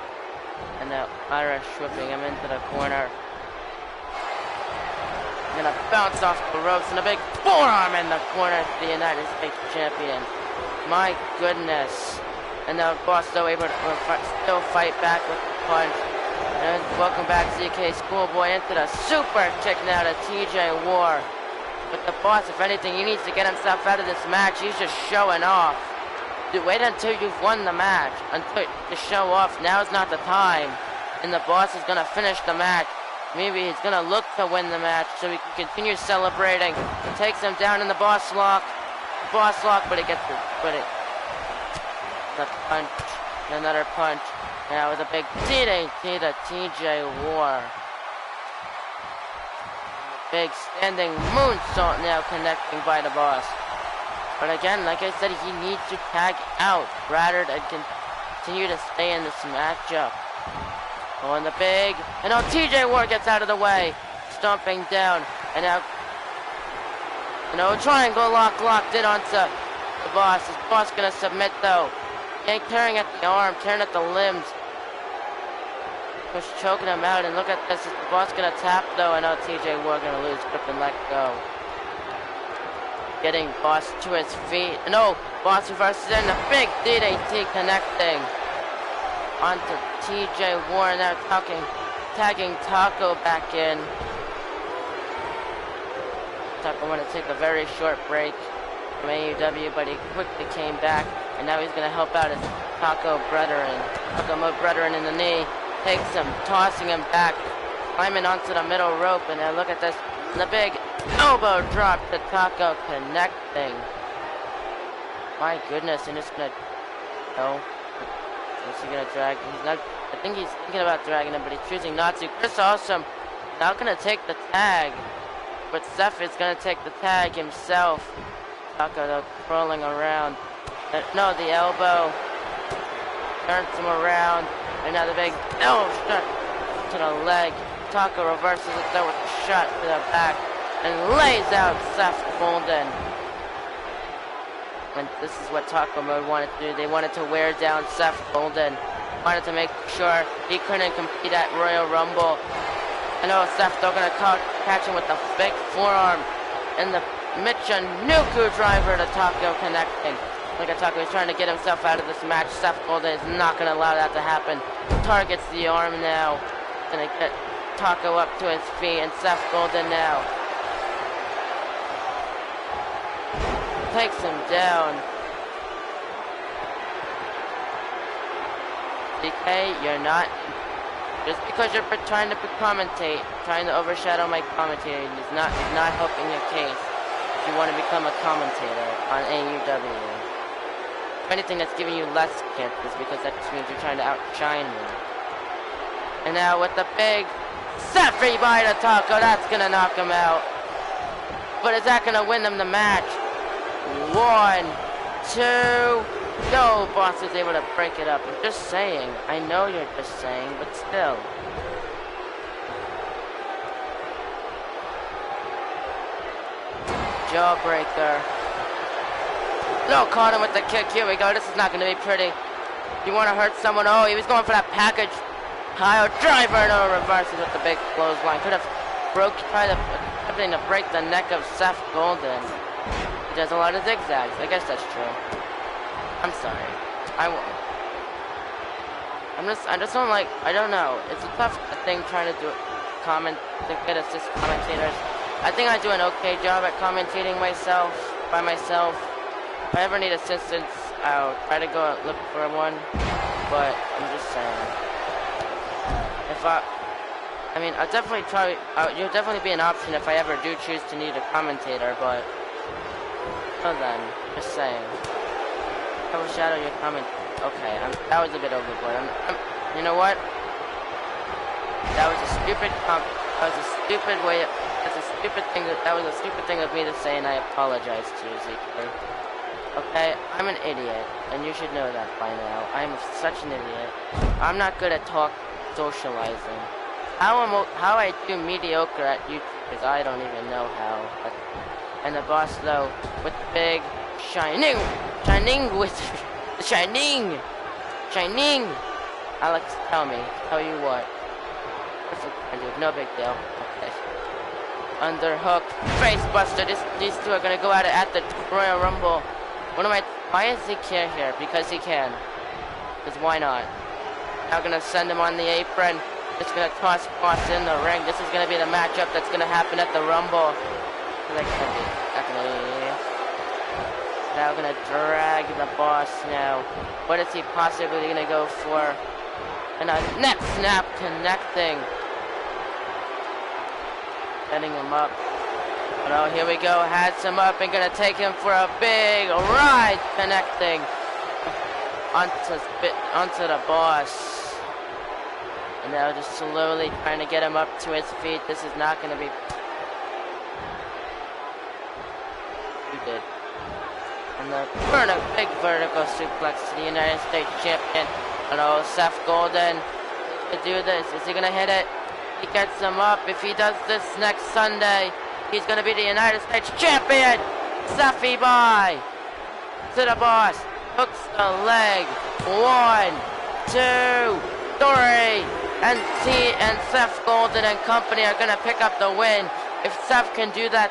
A: And now Irish whipping him into the corner. Gonna bounce off the ropes and a big forearm in the corner to the United States champion. My goodness. And now Boss still able to still fight back with the punch. And welcome back ZK Schoolboy into the super kick now to TJ War. But the Boss, if anything, he needs to get himself out of this match. He's just showing off. Dude, wait until you've won the match. Until to show off. Now's not the time. And the Boss is gonna finish the match. Maybe he's gonna look to win the match so he can continue celebrating. Takes him down in the Boss lock. But it gets the punch. Another punch. Now with a big DDT to TJ War. Big standing moonsault now connecting by the boss. But again, like I said, he needs to tag out rather than continue to stay in this matchup. Oh, and the big, and now TJ War gets out of the way, stomping down, and now, triangle lock locked in onto the boss. Is the boss gonna submit though? He ain't tearing at the arm, tearing at the limbs. Just choking him out, and look at this. Is the boss gonna tap though? I know TJ War gonna lose grip and let go. Getting boss to his feet. No, boss reverses in a big DDT connecting onto TJ War. Now tagging Taco back in. Taco wanted to take a very short break from AEW, but he quickly came back, and now he's gonna help out his Taco brethren in the knee. Takes him, tossing him back, climbing onto the middle rope, and now look at this, the big elbow drop to Taco connecting. My goodness, and it's gonna, is he gonna drag? He's not, I think he's thinking about dragging him, but he's choosing not to. Chris Awesome not gonna take the tag, but Seth is gonna take the tag himself. Taco though, crawling around. No, the elbow turns him around. And now the big elbow shot to the leg. Taco reverses it there with a shot to the back and lays out Seth Golden. And this is what Taco Mode wanted to do. They wanted to wear down Seth Golden. Wanted to make sure he couldn't compete at Royal Rumble. I know Seth though gonna catch him with a big forearm and the Michinoku driver to Taco connecting. Look at Taco, he's trying to get himself out of this match. Seth Golden is not going to allow that to happen. Targets the arm now. Going to get Taco up to his feet, and Seth Golden now takes him down. DK, you're not, just because you're trying to commentate, trying to overshadow my commentary, is not helping your case if you want to become a commentator on AEW. If anything, that's giving you less chances because that just means you're trying to outshine me. And now with the big Seffy by the Taco, that's gonna knock him out. But is that gonna win them the match? 1, 2. No, boss is able to break it up. I'm just saying. I know you're just saying, but still. Jawbreaker. No, caught him with the kick. Here we go. This is not going to be pretty. You want to hurt someone? Oh, he was going for that package. Pile driver. No, reverses with the big clothesline. Could have tried to break the neck of Seth Golden. He does a lot of zigzags. I guess that's true. I'm sorry. I just don't like. I don't know. It's a tough thing trying to get assist commentators. I think I do an okay job at commentating by myself. If I ever need assistance, I'll try to go look for one, but I'm just saying. I'll definitely try, you'll definitely be an option if I ever do choose to need a commentator, but, well then, just saying. Overshadow your comment, okay, that was a bit overboard. You know what? That was a stupid thing of me to say, and I apologize to you, Zeke. Okay, I'm an idiot, and you should know that by now. I'm such an idiot. I'm not good at socializing. How I do mediocre at YouTube, because I don't even know how. And the boss, though, with the big shining. Alex, tell you what. No big deal. Okay. Underhook, face buster. These two are gonna go at it at the Royal Rumble. Why does he care here? Because he can. Because why not? Now gonna send him on the apron. Just gonna toss Boss in the ring. This is gonna be the matchup that's gonna happen at the Rumble. Now gonna drag the Boss now. What is he possibly gonna go for? And a neck snap connecting. Setting him up. Oh, here we go. Has him up and gonna take him for a big ride, connecting onto the Boss. And now just slowly trying to get him up to his feet. This is not going to be... You did. And the big vertical suplex to the United States champion. And oh, Seth Golden to do this. Is he going to hit it? He gets him up. If he does this next Sunday, he's going to be the United States champion. Seffy by to the boss. Hooks the leg. 1, 2, 3. And Seth Golden and company are going to pick up the win. If Seth can do that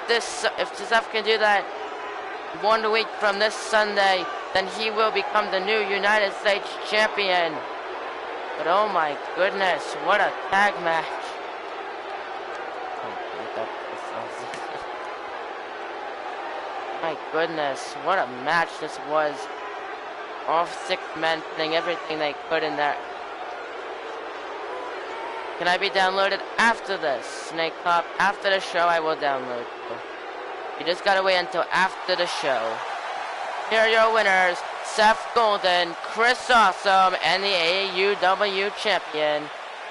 A: 1 week from this Sunday, then he will become the new United States champion. But oh my goodness, what a tag match. My goodness, what a match this was. All 6 men putting everything they could in there. Can I be downloaded after this? Snake Pop, after the show I will download you. You just gotta wait until after the show. Here are your winners, Seth Golden, Chris Awesome, and the AUW champion,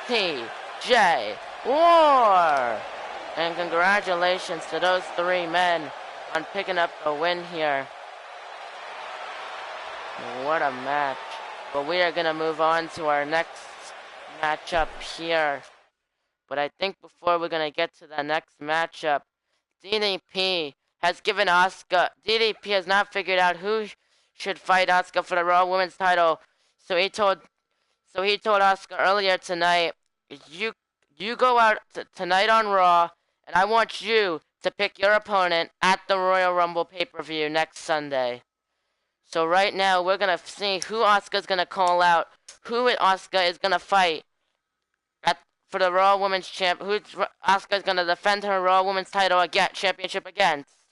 A: TJ War. And congratulations to those 3 men on picking up a win here. What a match. But we are gonna move on to our next matchup here. But I think before we're gonna get to the next matchup, DDP has given Asuka. DDP has not figured out who should fight Asuka for the Raw Women's title. So he told Asuka earlier tonight, you go out tonight on Raw, and I want you to pick your opponent at the Royal Rumble pay-per-view next Sunday. So right now we're gonna see who Asuka's gonna call out, who Asuka is gonna fight for the Raw Women's Champ. Who Asuka is gonna defend her Raw Women's title championship against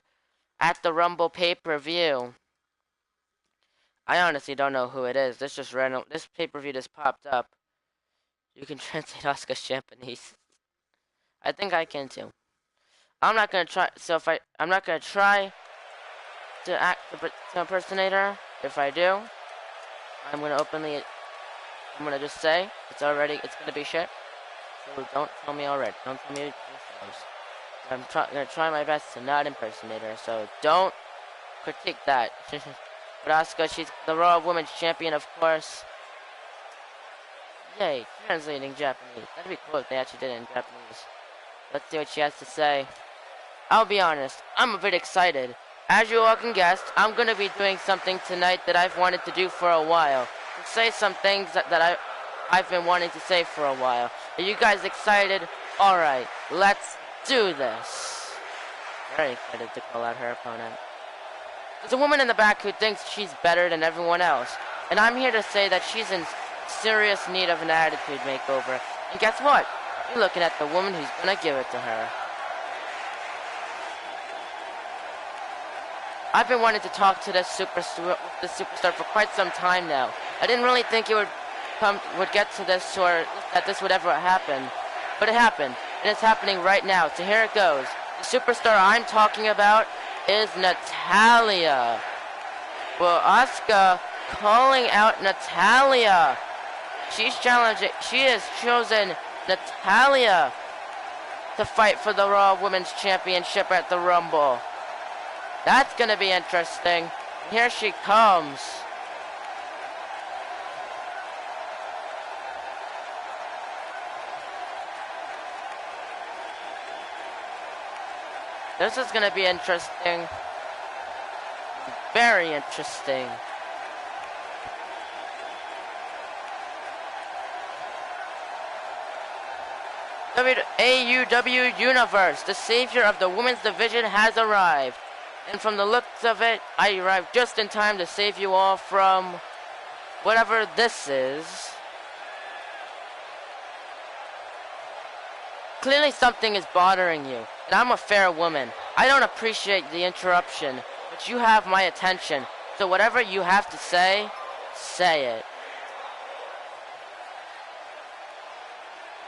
A: at the Rumble pay-per-view. I honestly don't know who it is. This just random. This pay-per-view just popped up. You can translate Asuka's Japanese. I think I can too. I'm not gonna try. So I'm not gonna try to impersonate her. If I do, I'm gonna just say it's gonna be shit. So don't tell me already. Don't tell me yourselves. I'm gonna try my best to not impersonate her. So don't critique that. But Asuka, she's the Raw Women's Champion, of course. Yay, translating Japanese. That'd be cool if they actually did it in Japanese. Let's see what she has to say. I'll be honest, I'm a bit excited. As you all can guess, I'm going to be doing something tonight that I've wanted to do for a while. To say some things that I've been wanting to say for a while. Are you guys excited? Alright, let's do this. Very excited to call out her opponent. There's a woman in the back who thinks she's better than everyone else. And I'm here to say that she's in serious need of an attitude makeover. And guess what? You're looking at the woman who's going to give it to her. I've been wanting to talk to this superstar for quite some time now. I didn't really think it would get to this, or that this would ever happen. But it happened, and it's happening right now. So here it goes. The superstar I'm talking about is Natalya. Well, Asuka calling out Natalya. She has chosen Natalya to fight for the Raw Women's Championship at the Rumble. That's gonna be interesting. Here she comes. This is gonna be interesting. Very interesting. AUW Universe, the savior of the women's division, has arrived. And from the looks of it, I arrived just in time to save you all from whatever this is. Clearly something is bothering you, and I'm a fair woman. I don't appreciate the interruption, but you have my attention. So whatever you have to say, say it.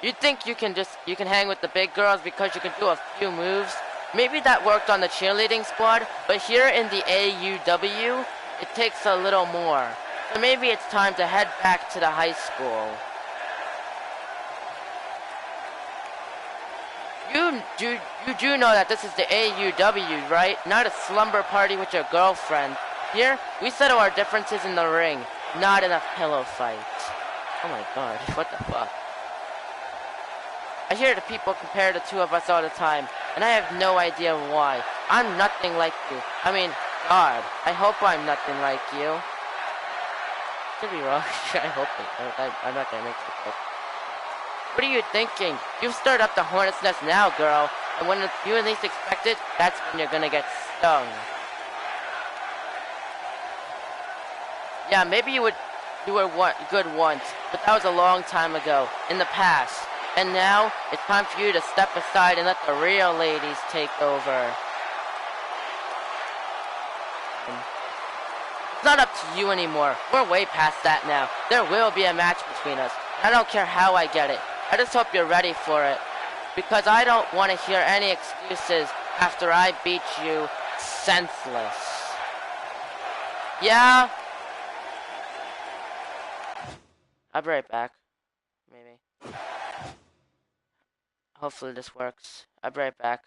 A: You think you can hang with the big girls because you can do a few moves? Maybe that worked on the cheerleading squad, but here in the AUW, it takes a little more. So maybe it's time to head back to the high school. You do know that this is the AUW, right? Not a slumber party with your girlfriend. Here, we settle our differences in the ring, not in a pillow fight. Oh my god, what the fuck? I hear the people compare the two of us all the time, and I have no idea why. I'm nothing like you. I mean, God, I hope I'm nothing like you. Could be wrong. I hope it. I'm not gonna make it joke. What are you thinking? You've stirred up the hornet's nest now, girl. And when you least expect it, that's when you're gonna get stung. Yeah, maybe you were good once, but that was a long time ago, in the past. And now, it's time for you to step aside and let the real ladies take over. It's not up to you anymore. We're way past that now. There will be a match between us. I don't care how I get it. I just hope you're ready for it. Because I don't want to hear any excuses after I beat you senseless. Yeah? I'll be right back. Maybe. Hopefully this works. I'll be right back.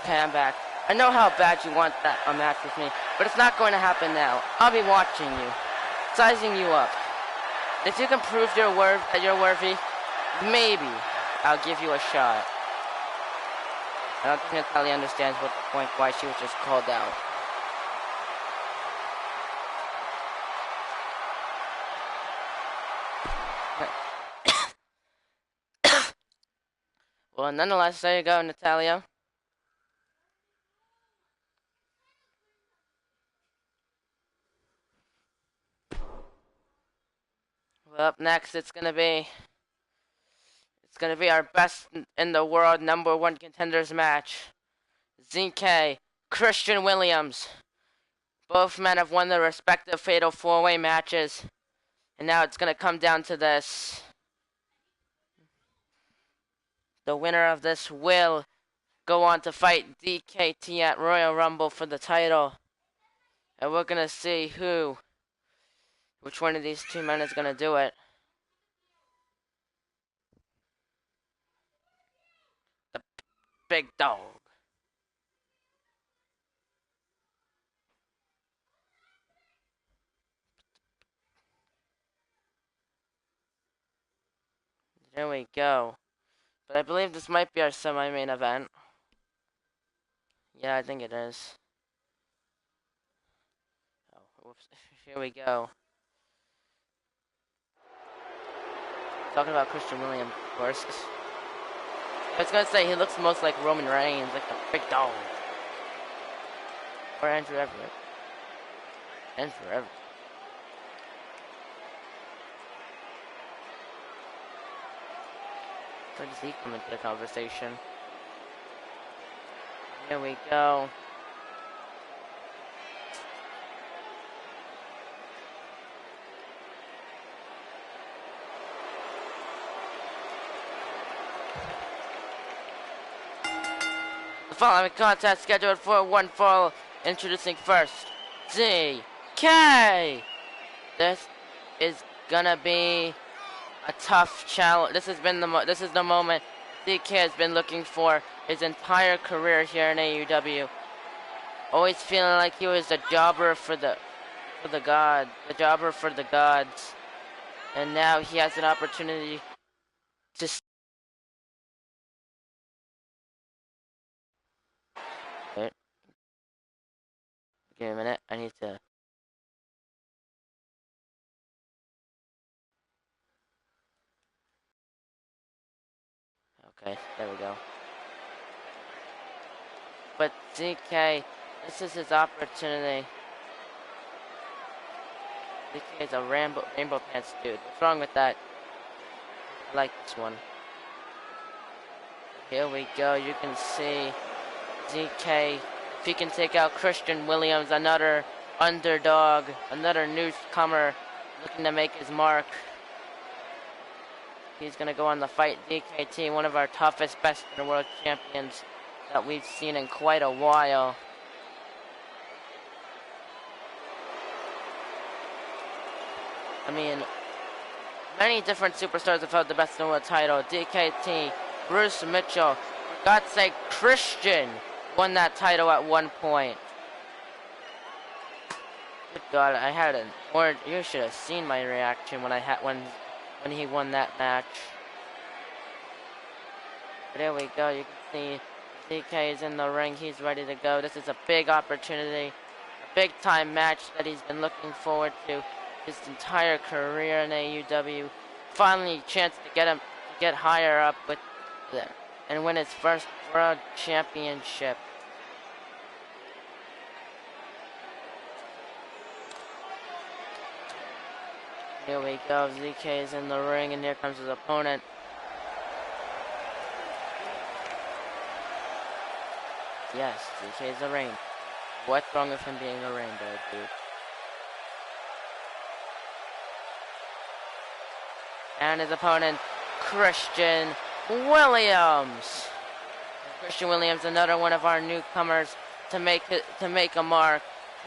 A: Okay, I'm back. I know how bad you want that a match with me, but it's not going to happen now. I'll be watching you, sizing you up. If you can prove that you're worthy, maybe I'll give you a shot. I don't think Natalia understands what the point why she was just called out. Well, nonetheless, there you go, Natalia. Well, up next, it's gonna be our best in the world #1 contenders match. ZK, Christian Williams. Both men have won their respective fatal 4-way matches. And now it's gonna come down to this. The winner of this will go on to fight DKT at Royal Rumble for the title. And we're gonna see which one of these two men is gonna do it. The big dog. There we go. But I believe this might be our semi-main event. Yeah, I think it is. Oh, whoops. Here we go. Talking about Christian Williams, of course. I was gonna say he looks most like Roman Reigns, like the big dog. Or Andrew Everett. Andrew Everett. Where does he come into the conversation? Here we go. The following contest scheduled for one fall. Introducing first, ZK. This is gonna be a tough challenge. This is the moment ZK has been looking for his entire career here in AEW. Always feeling like he was the jobber for the gods. And now he has an opportunity to... Wait. Give me a minute. I need to... Okay, there we go. But DK, this is his opportunity. DK is a rainbow pants dude. What's wrong with that? I like this one. Here we go. You can see DK. If he can take out Christian Williams, another underdog, another newcomer looking to make his mark. He's going to go on the fight DKT, one of our toughest, best in the world champions that we've seen in quite a while. I mean, many different superstars have held the best in the world title. DKT, Bruce Mitchell, for God's sake, Christian won that title at one point. Good God, I had an or you should have seen my reaction when when he won that match. But there we go. You can see DK is in the ring. He's ready to go. This is a big opportunity, a big time match that he's been looking forward to his entire career in AEW. Finally, a chance to get higher up with and win his first world championship. Here we go. ZK is in the ring, and here comes his opponent. Yes, ZK is the ring. What's wrong with him being a rainbow, dude? And his opponent, Christian Williams. Christian Williams, another one of our newcomers to make a mark,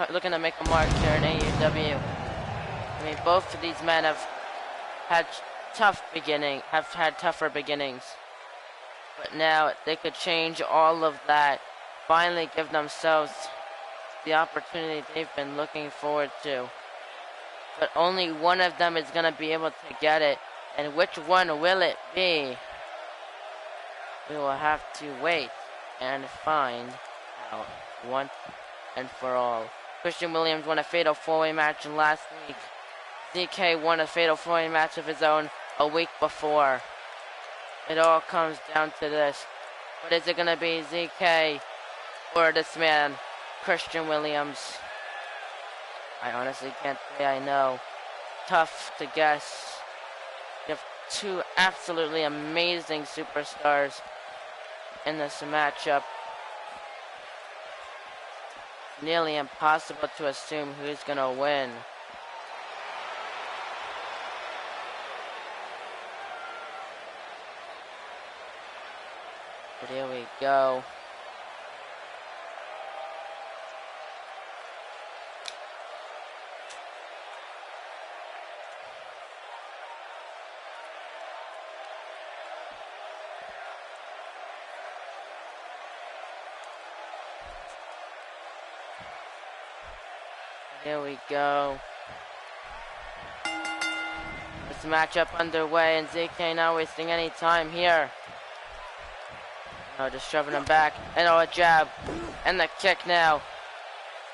A: looking to make a mark here in AEW. I mean, both of these men have had tougher beginnings, but now they could change all of that. Finally, give themselves the opportunity they've been looking forward to. But only one of them is going to be able to get it. And which one will it be? We will have to wait and find out once and for all. Christian Williams won a fatal 4-way match last week. ZK won a fatal 4-way match of his own a week before. It all comes down to this. But is it going to be ZK or this man, Christian Williams? I honestly can't say I know. Tough to guess. You have two absolutely amazing superstars in this matchup. Nearly impossible to assume who's going to win. But here we go. Here we go. This matchup underway, and ZK not wasting any time here. No, just shoving him back. And a jab. And the kick now.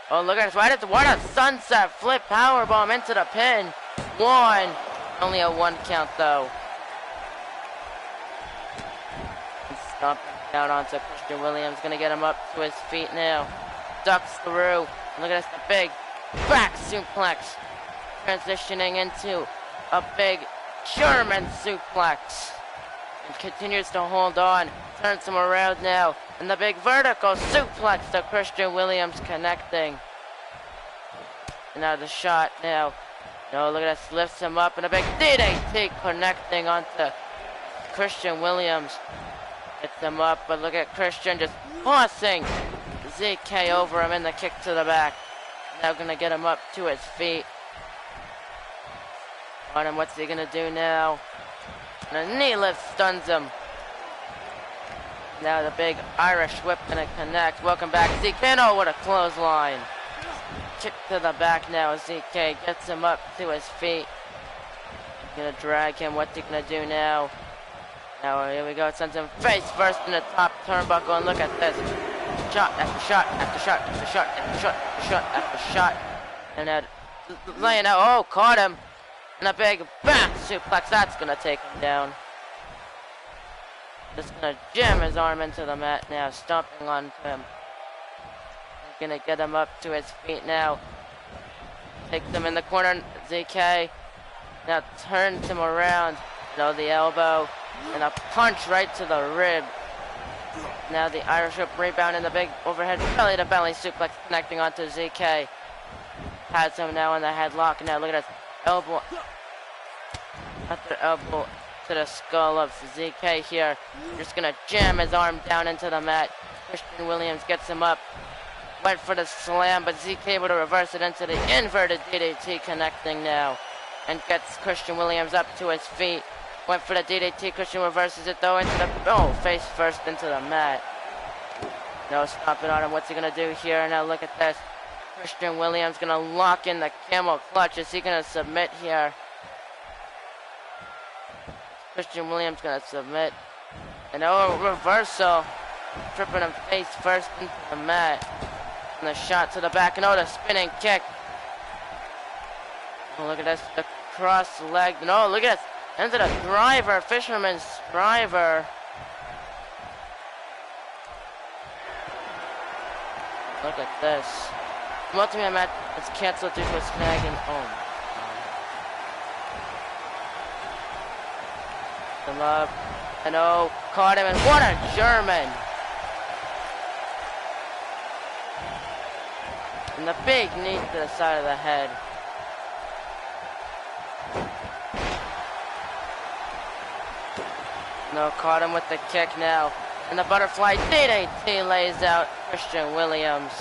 A: Oh, look at this. What a sunset flip powerbomb into the pin. One. Only a 1 count, though. And stomping down onto Christian Williams. Gonna get him up to his feet now. Ducks through. Look at this. The big back suplex. Transitioning into a big German suplex. And continues to hold on. Turns him around now. And the big vertical suplex to Christian Williams connecting. And now the shot now. No, look at this. Lifts him up. And a big DDT connecting onto Christian Williams. Gets him up. But look at Christian just tossing ZK over him. And the kick to the back. Now going to get him up to his feet. On him. What's he going to do now? And a knee lift stuns him. Now the big Irish whip gonna connect. Welcome back, ZK. Oh, what a clothesline. Kick to the back now as ZK gets him up to his feet. Gonna drag him. What's he gonna do now? Now here we go. Sends him face first in the top turnbuckle, and look at this. Shot after shot after shot after shot after shot after shot after shot. And then laying out. Oh, caught him. And a big back suplex. That's gonna take him down. Just gonna jam his arm into the mat now, stomping onto him. Gonna get him up to his feet now. Takes him in the corner. ZK now turns him around. Now the elbow and a punch right to the rib. Now the Irish Whip rebound and the big overhead belly to belly suplex connecting onto ZK. Has him now in the headlock. Now look at this elbow. After elbow to the skull of ZK here. Just gonna jam his arm down into the mat. Christian Williams gets him up. Went for the slam, but ZK able to reverse it into the inverted DDT, connecting now. And gets Christian Williams up to his feet. Went for the DDT, Christian reverses it though into the, oh, face first into the mat. No stomping on him, what's he gonna do here? Now look at this. Christian Williams gonna lock in the camel clutch. Is he gonna submit here? Christian Williams gonna submit. And oh, reversal. Tripping him face first into the mat. And the shot to the back, and oh, the spinning kick. Oh, look at this, the cross leg. No, look at this. Into the driver, fisherman's driver. Look at this. Multi-man match is canceled due to a snag and oh my god. Him up. And oh, caught him, and what a German. And the big knee to the side of the head. No, caught him with the kick now. And the butterfly DDT lays out Christian Williams.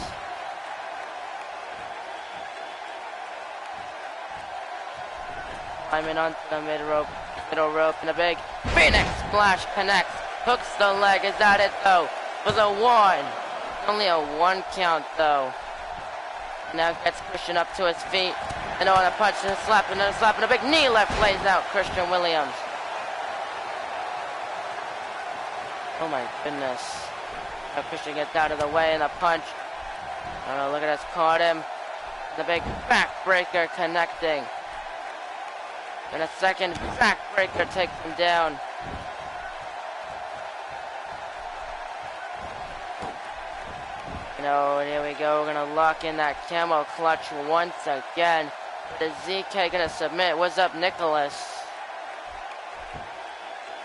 A: Climbing onto the middle rope, and a big Phoenix splash connects. Hooks the leg. Is that it though? Was a 1. Only a 1 count though. Now gets Christian up to his feet. And on a punch and a slap and a slap and a big knee left lays out Christian Williams. Oh my goodness. Now Christian gets out of the way and a punch. Oh no, look at us, caught him. The big backbreaker connecting. And a second backbreaker takes him down. No, here we go. We're gonna lock in that camel clutch once again. The ZK gonna submit. What's up, Nicholas?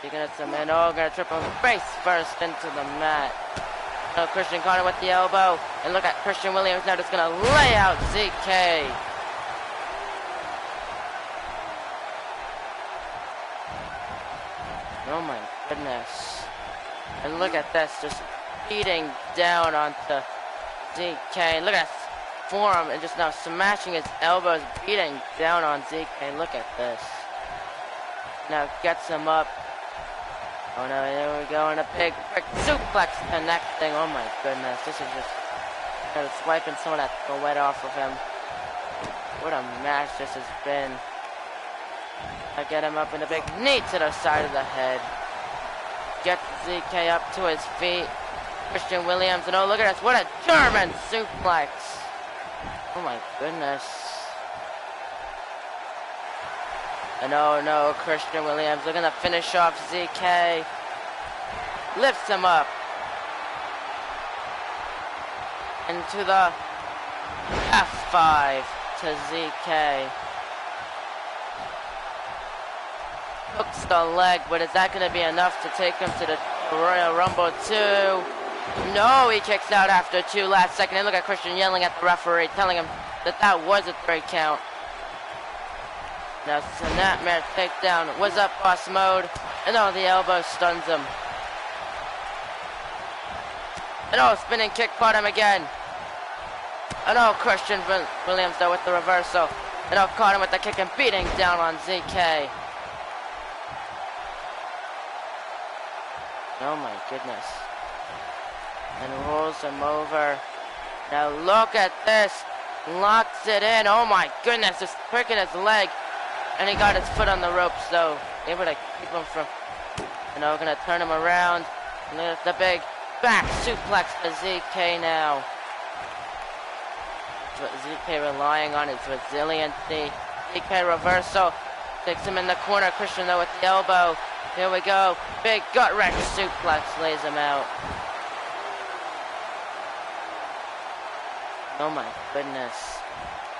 A: You're gonna submit. Oh, gonna trip him face first into the mat. No, Christian caught him with the elbow. And look at Christian Williams now just gonna lay out ZK. Oh my goodness. And look at this, just beating down onto ZK. Look at this forearm and just now smashing his elbows, beating down on ZK. Look at this. Now gets him up. Oh no, there we go. And a big suplex connecting. Oh my goodness. This is just wiping some of that sweat off of him. What a match this has been. I get him up in a big knee to the side of the head. Get ZK up to his feet. Christian Williams, and oh, look at this. What a German suplex. Oh my goodness. And oh no, Christian Williams looking to finish off ZK. Lifts him up. Into the F5 to ZK. Hooks the leg, but is that going to be enough to take him to the Royal Rumble 2? No, he kicks out after 2 last second. And look at Christian yelling at the referee, telling him that that was a 3 count. Now Snapmare takedown. Was up boss mode. And oh, the elbow stuns him. And oh, spinning kick caught him again. And oh, Christian Williams though with the reversal. And oh, caught him with the kick and beating down on ZK. Oh my goodness. And rolls him over. Now look at this. Locks it in. Oh my goodness. Just pricking his leg. And he got his foot on the ropes, though. Able to keep him from, gonna turn him around. And there's the big back suplex to ZK now. ZK relying on his resiliency. ZK reversal. Takes him in the corner. Christian, though, with the elbow. Here we go. Big gut wrench suplex lays him out. Oh my goodness.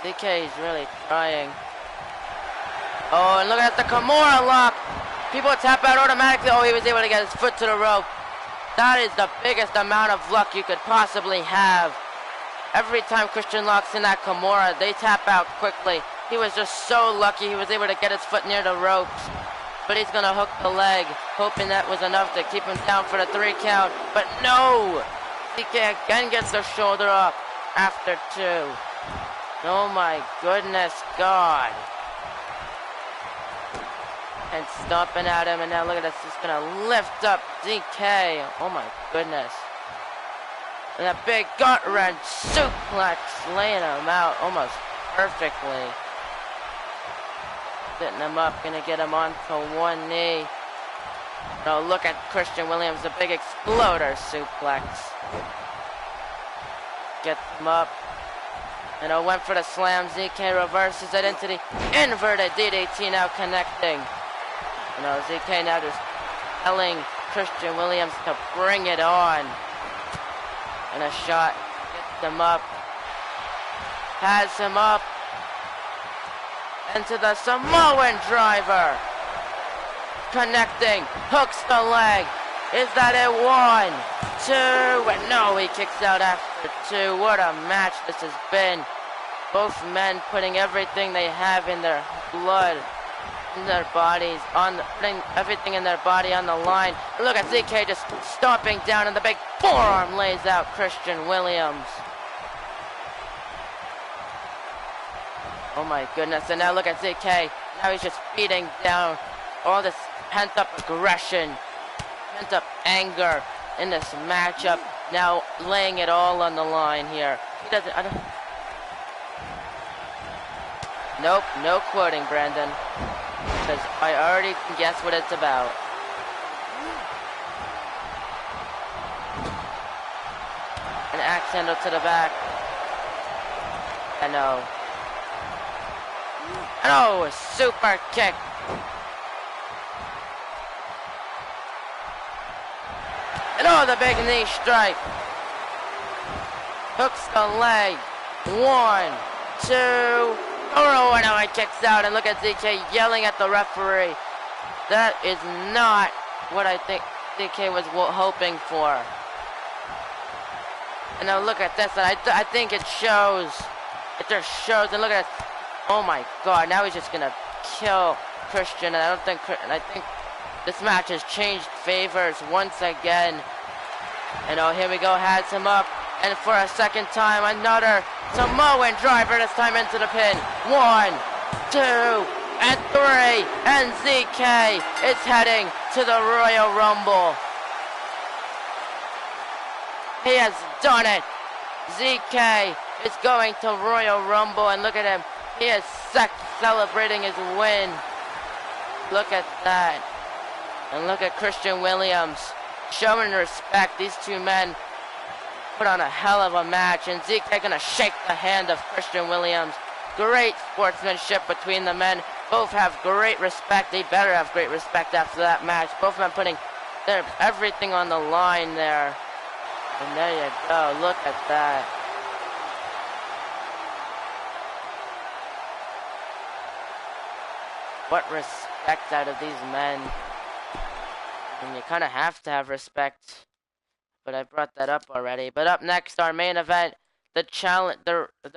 A: ZK is really trying. Oh, and look at the Kimura lock. People tap out automatically. Oh, he was able to get his foot to the rope. That is the biggest amount of luck you could possibly have. Every time Christian locks in that Kimura, they tap out quickly. He was just so lucky he was able to get his foot near the ropes. But he's going to hook the leg, hoping that was enough to keep him down for the 3 count. But no! ZK again gets the shoulder up after 2. Oh my goodness God. And stomping at him, and now look at this, just going to lift up ZK. Oh my goodness. And a big gut wrench suplex, laying him out almost perfectly. Setting him up, gonna get him onto one knee. Oh, look at Christian Williams, the big exploder suplex. Gets him up. And went for the slam. ZK reverses it into the inverted DDT, now connecting. ZK now just telling Christian Williams to bring it on. And a shot, gets him up, has him up, into the Samoan driver, connecting, hooks the leg, is that it? 1, 2, and no, he kicks out after 2. What a match this has been. Both men putting everything they have in their blood, in their bodies, putting everything in their body on the line. And look at ZK just stomping down, and the big forearm lays out Christian Williams. Oh my goodness, and now look at ZK. Now he's just beating down all this pent-up aggression, pent-up anger in this matchup. Now laying it all on the line here. He doesn't, Nope, no quoting, Brandon. Because I already can guess what it's about. An axe handle to the back. I know. And oh, a super kick. And oh, the big knee strike. Hooks the leg. 1, 2. Oh, and now he kicks out. And look at ZK yelling at the referee. That is not what I think ZK was hoping for. And now look at this. And I think it shows. It just shows. And look at this. Oh my God, now he's just gonna kill Christian, and I think this match has changed favors once again. And oh, here we go, has him up, and for a second time, another Samoan driver, this time into the pin. 1, 2, and 3, and ZK is heading to the Royal Rumble. He has done it. ZK is going to Royal Rumble, and look at him. He is celebrating his win. Look at that. And look at Christian Williams showing respect. These two men put on a hell of a match. And ZK gonna shake the hand of Christian Williams. Great sportsmanship between the men. Both have great respect. They better have great respect after that match. Both men putting everything on the line there. And there you go. Look at that. What respect out of these men. And you kind of have to have respect. But I brought that up already. But up next, our main event, the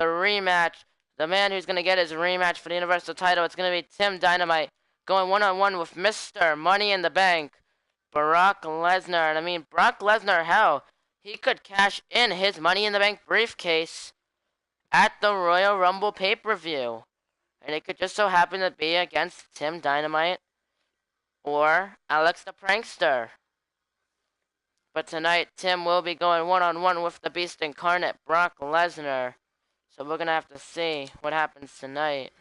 A: rematch. The man who's going to get his rematch for the Universal title, it's going to be Tim Dynamite going one-on-one with Mr. Money in the Bank, Brock Lesnar. And I mean, Brock Lesnar, hell, he could cash in his Money in the Bank briefcase at the Royal Rumble pay-per-view. And it could just so happen to be against Tim Dynamite or Alex the Prankster. But tonight, Tim will be going one-on-one with the Beast Incarnate, Brock Lesnar. So we're going to have to see what happens tonight.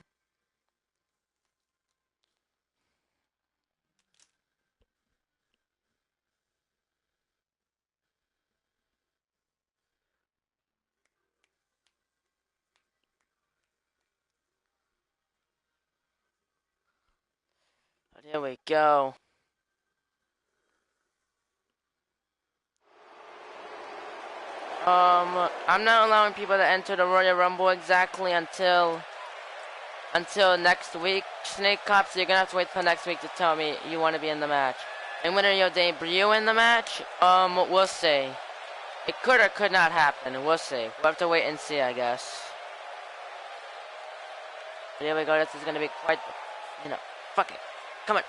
A: Here we go. I'm not allowing people to enter the Royal Rumble exactly until next week. Snake Cops, you're gonna have to wait till next week to tell me you want to be in the match. And when are your debut in the match? We'll see. It could or could not happen. We'll see. We'll have to wait and see, I guess. But here we go. This is gonna be quite, fuck it. Come on.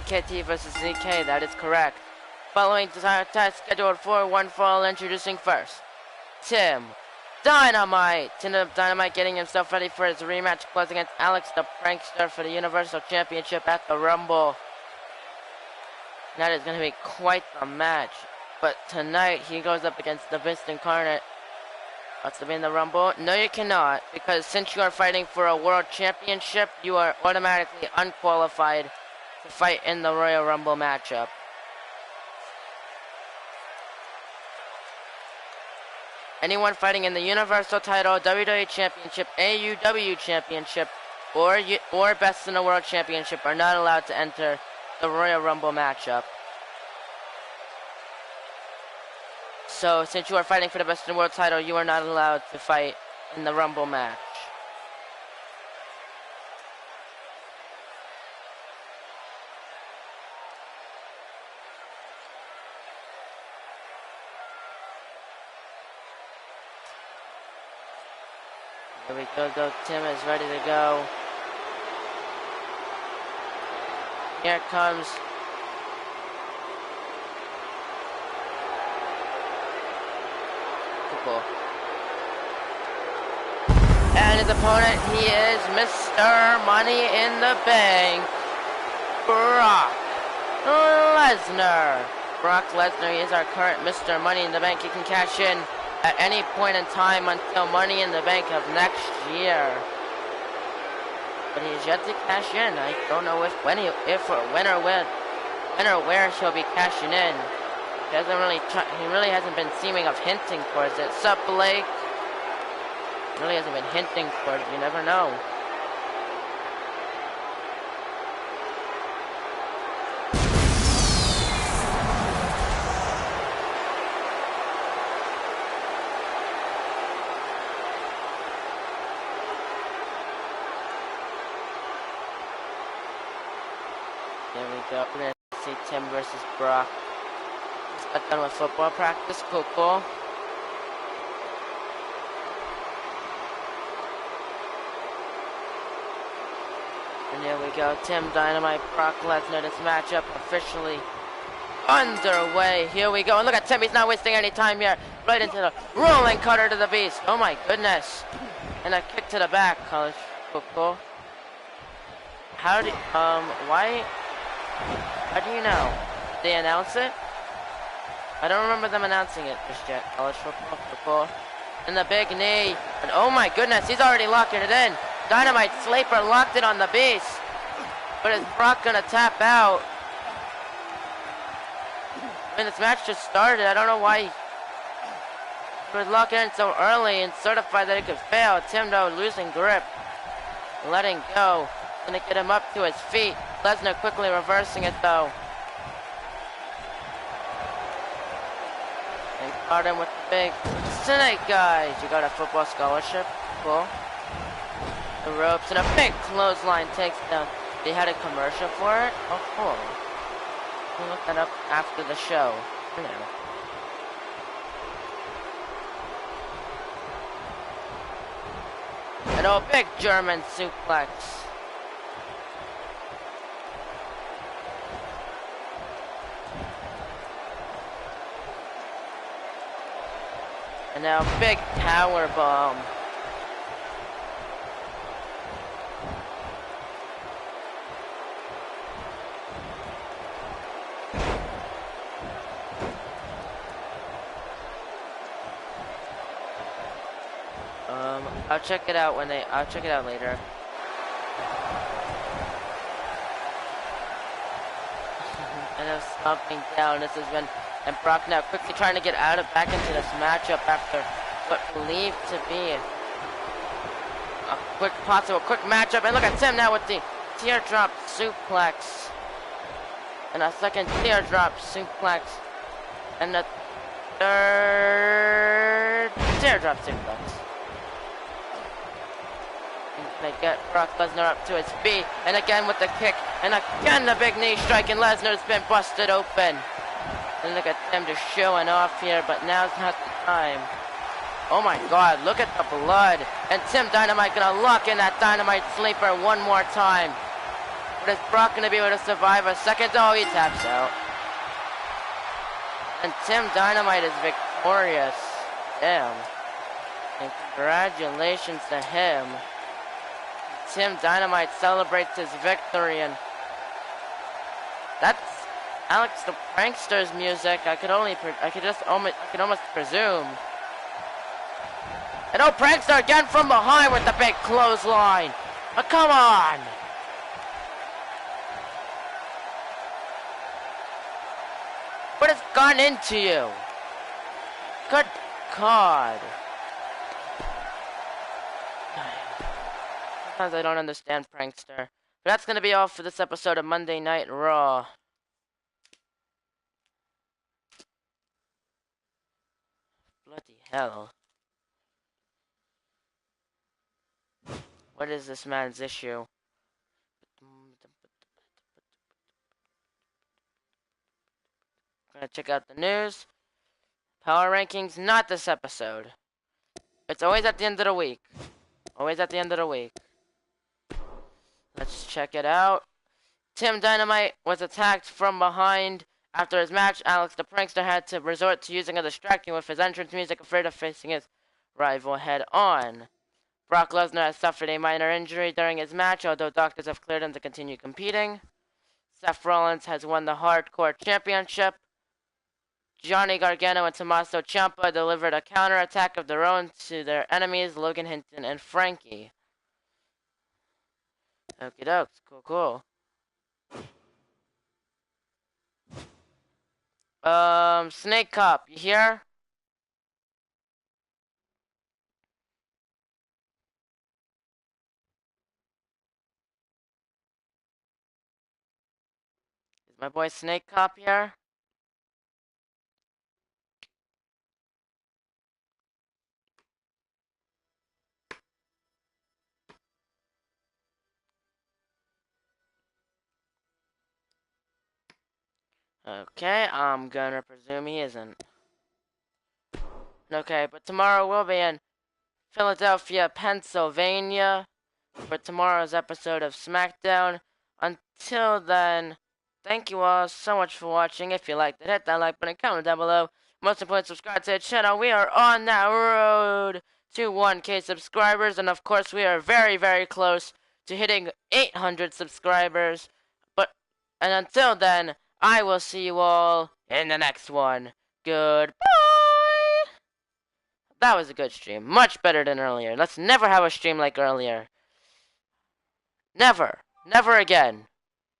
A: ZKT versus ZK. That is correct. Following the test scheduled for one fall, introducing first Tim Dynamite. Tim Dynamite getting himself ready for his rematch clause against Alex the Prankster for the Universal Championship at the Rumble. That is going to be quite the match. But tonight he goes up against the Beast Incarnate. Wants to be in the Rumble? No, you cannot, because since you are fighting for a World Championship, you are automatically unqualified to fight in the Royal Rumble matchup. Anyone fighting in the Universal title, WWE Championship, AUW Championship, or Best in the World Championship are not allowed to enter the Royal Rumble matchup. So, since you are fighting for the Best in the World title, you are not allowed to fight in the Rumble match. Here we go. Tim is ready to go. Here comes cool. And his opponent, he is Mr. Money in the Bank, Brock Lesnar. Brock Lesnar is our current Mr. Money in the Bank. He can cash in at any point in time until Money in the Bank of next year. But he's yet to cash in. I don't know when or where he'll be cashing in. He really hasn't been seeming of hinting towards it. Sup, Blake? Really hasn't been hinting towards it. You never know. There we go. We're gonna see Tim versus Brock. Just got done with football practice. Cool. And here we go. Tim Dynamite, Brock Lesnar. This matchup officially underway. Here we go. And look at Tim. He's not wasting any time here. Right into the rolling cutter to the beast. Oh my goodness. And a kick to the back. College football. How do you know? Did they announce it? I don't remember them announcing it just yet. College football. And the big knee. And oh my goodness, he's already locking it in. Dynamite Sleeper locked it on the beast. But is Brock gonna tap out? I mean, this match just started. I don't know why he was locking in so early and certified that it could fail. Tim, though, losing grip. Letting go. Gonna get him up to his feet. Lesnar quickly reversing it, though. And caught him with the big snake guys. You got a football scholarship. Cool. The ropes and a big clothesline takes down. They had a commercial for it? Oh, cool. We'll look that up after the show. And a big German suplex. And now big power bomb. I'll check it out later. And I'm stomping down. This has been, and Brock now quickly trying to get back into this matchup after what believed to be a quick matchup. And look at Tim now with the teardrop suplex. And a second teardrop suplex. And the third teardrop suplex. And they get Brock Lesnar up to his feet. And again with the kick. And again the big knee strike. And Lesnar's been busted open. And look at them just showing off here. But now's not the time. Oh my God, look at the blood. And Tim Dynamite gonna lock in that Dynamite Sleeper one more time. But is Brock gonna be able to survive a second? Oh, he taps out. And Tim Dynamite is victorious. Damn. And congratulations to him. Tim Dynamite celebrates his victory, and that's Alex the Prankster's music. I could almost presume. And oh, Prankster again from behind with the big clothesline. Oh, come on. What has gone into you? Good God. Sometimes I don't understand Prankster. But that's going to be all for this episode of Monday Night Raw. Bloody hell. What is this man's issue? Gonna check out the news. Power rankings, not this episode. It's always at the end of the week. Always at the end of the week. Let's check it out. Tim Dynamite was attacked from behind. After his match, Alex the Prankster had to resort to using a distraction with his entrance music, afraid of facing his rival head on. Brock Lesnar has suffered a minor injury during his match, although doctors have cleared him to continue competing. Seth Rollins has won the Hardcore Championship. Johnny Gargano and Tommaso Ciampa delivered a counterattack of their own to their enemies, Logan Hinton and Frankie. Okie dokes, cool. Snake Cop, you here? Is my boy Snake Cop here? Okay, I'm gonna presume he isn't. Okay, but tomorrow we'll be in Philadelphia, Pennsylvania for tomorrow's episode of SmackDown. Until then, thank you all so much for watching. If you liked it, hit that like button, comment down below. Most importantly, subscribe to the channel. We are on that road to 1K subscribers, and of course, we are very, very close to hitting 800 subscribers. And until then, I will see you all in the next one. Goodbye! That was a good stream. Much better than earlier. Let's never have a stream like earlier. Never. Never again.